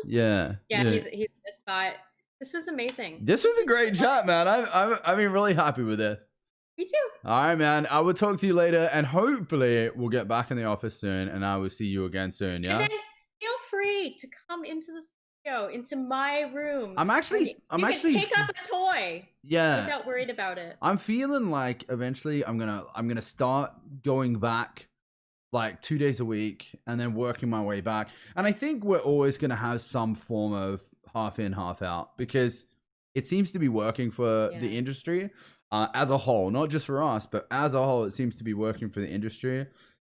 Yeah. He's in this spot. This was amazing. This was a great chat, man. I've been really happy with this. Me too. All right, man. I will talk to you later, and hopefully we'll get back in the office soon, and I will see you again soon. Yeah. And then feel free to come into the studio, into my room. I'm actually pick up a toy. Yeah. Without worried about it. I'm feeling like eventually I'm gonna start going back like 2 days a week and then working my way back. And I think we're always gonna have some form of half in, half out, because it seems to be working for the industry as a whole, not just for us, but as a whole, it seems to be working for the industry.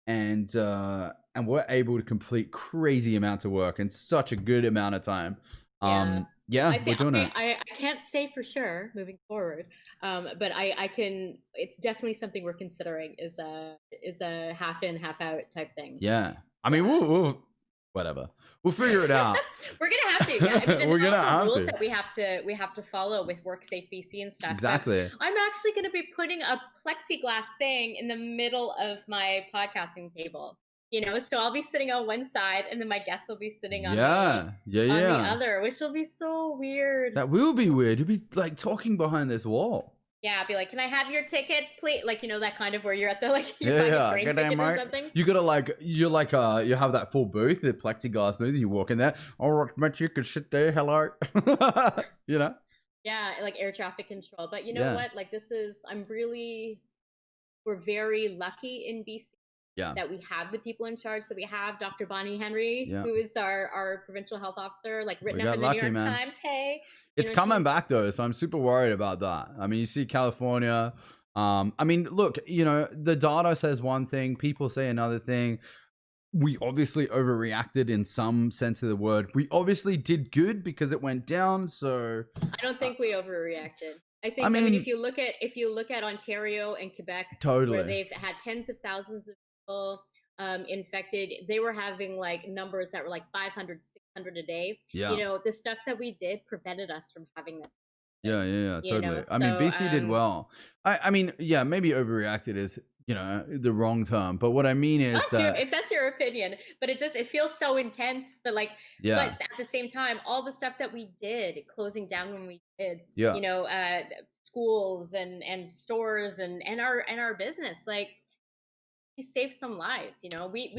And we're able to complete crazy amounts of work in such a good amount of time. We're doing it. I can't say for sure moving forward, but I can. It's definitely something we're considering is a half in, half out type thing. Yeah, I mean, we'll whatever. We'll figure it out. We're gonna have to. Yeah. I mean, we're gonna have rules to. That we have to follow with WorkSafe BC and stuff. Exactly. But I'm actually gonna be putting a plexiglass thing in the middle of my podcasting table. You know, so I'll be sitting on one side, and then my guest will be sitting on the other, which will be so weird. That will be weird. You'll be like talking behind this wall. Yeah, I'll be like, "Can I have your tickets, please?" Like, you know, that kind of where you're at the you're buying a train ticket or something. You gotta you have that full booth, the plexiglass booth. You walk in there. Oh, but you can sit there. Hello. You know. Yeah, like air traffic control. But you know what? Like, we're very lucky in BC. Yeah. That we have the people in charge, that we have Dr. Bonnie Henry, who is our provincial health officer, like written up in the New York Times. Hey, it's coming back though, so I'm super worried about that. I mean, you see California. I mean, look, you know, the data says one thing, people say another thing. We obviously overreacted in some sense of the word. We obviously did good because it went down. So I don't think we overreacted. I mean, if you look at Ontario and Quebec, where they've had tens of thousands of people infected, they were having like numbers that were like 500, 600 a day. You know, the stuff that we did prevented us from having that. Yeah, totally. I mean, BC did well. I mean, yeah, maybe overreacted is, you know, the wrong term, but what I mean is if that's your opinion, but it feels so intense. But like, but at the same time, all the stuff that we did, closing down when we did, you know, schools and stores and our business, like, we saved some lives. You know, we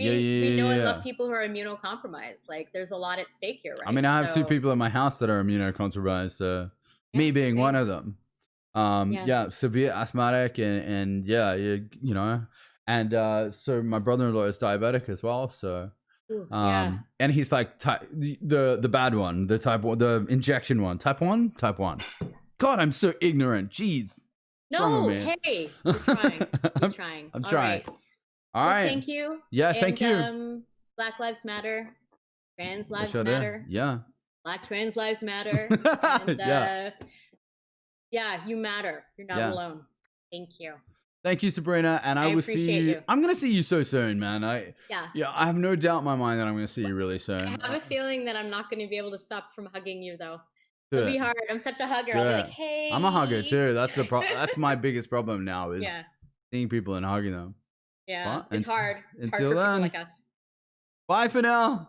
know and love people who are immunocompromised. Like, there's a lot at stake here, right? I mean, I have 2 people in my house that are immunocompromised, so me being one of them. Severe asthmatic and you know, And so my brother-in-law is diabetic as well. So, Ooh, yeah. and he's like the bad one, the type 1, the injection one, type 1. God, I'm so ignorant. Jeez. What's wrong No, with me? hey, we're trying. We're trying. I'm All trying. right. All Well, right. thank you. Yeah, thank you. Black Lives Matter. Trans For Lives sure. Matter. Yeah. Black trans lives matter. And yeah, you matter. You're not alone. Thank you. Thank you, Sabrina, and I will see you. I'm gonna see you so soon, man. I have no doubt in my mind that I'm gonna see you really soon. I have a feeling that I'm not going to be able to stop from hugging you, though. It'll be hard. I'm such a hugger. I'll be like, hey. I'm a hugger too. That's the that's my biggest problem now is seeing people and hugging them. Yeah, it's hard. It's hard until for then, people like us. bye for now.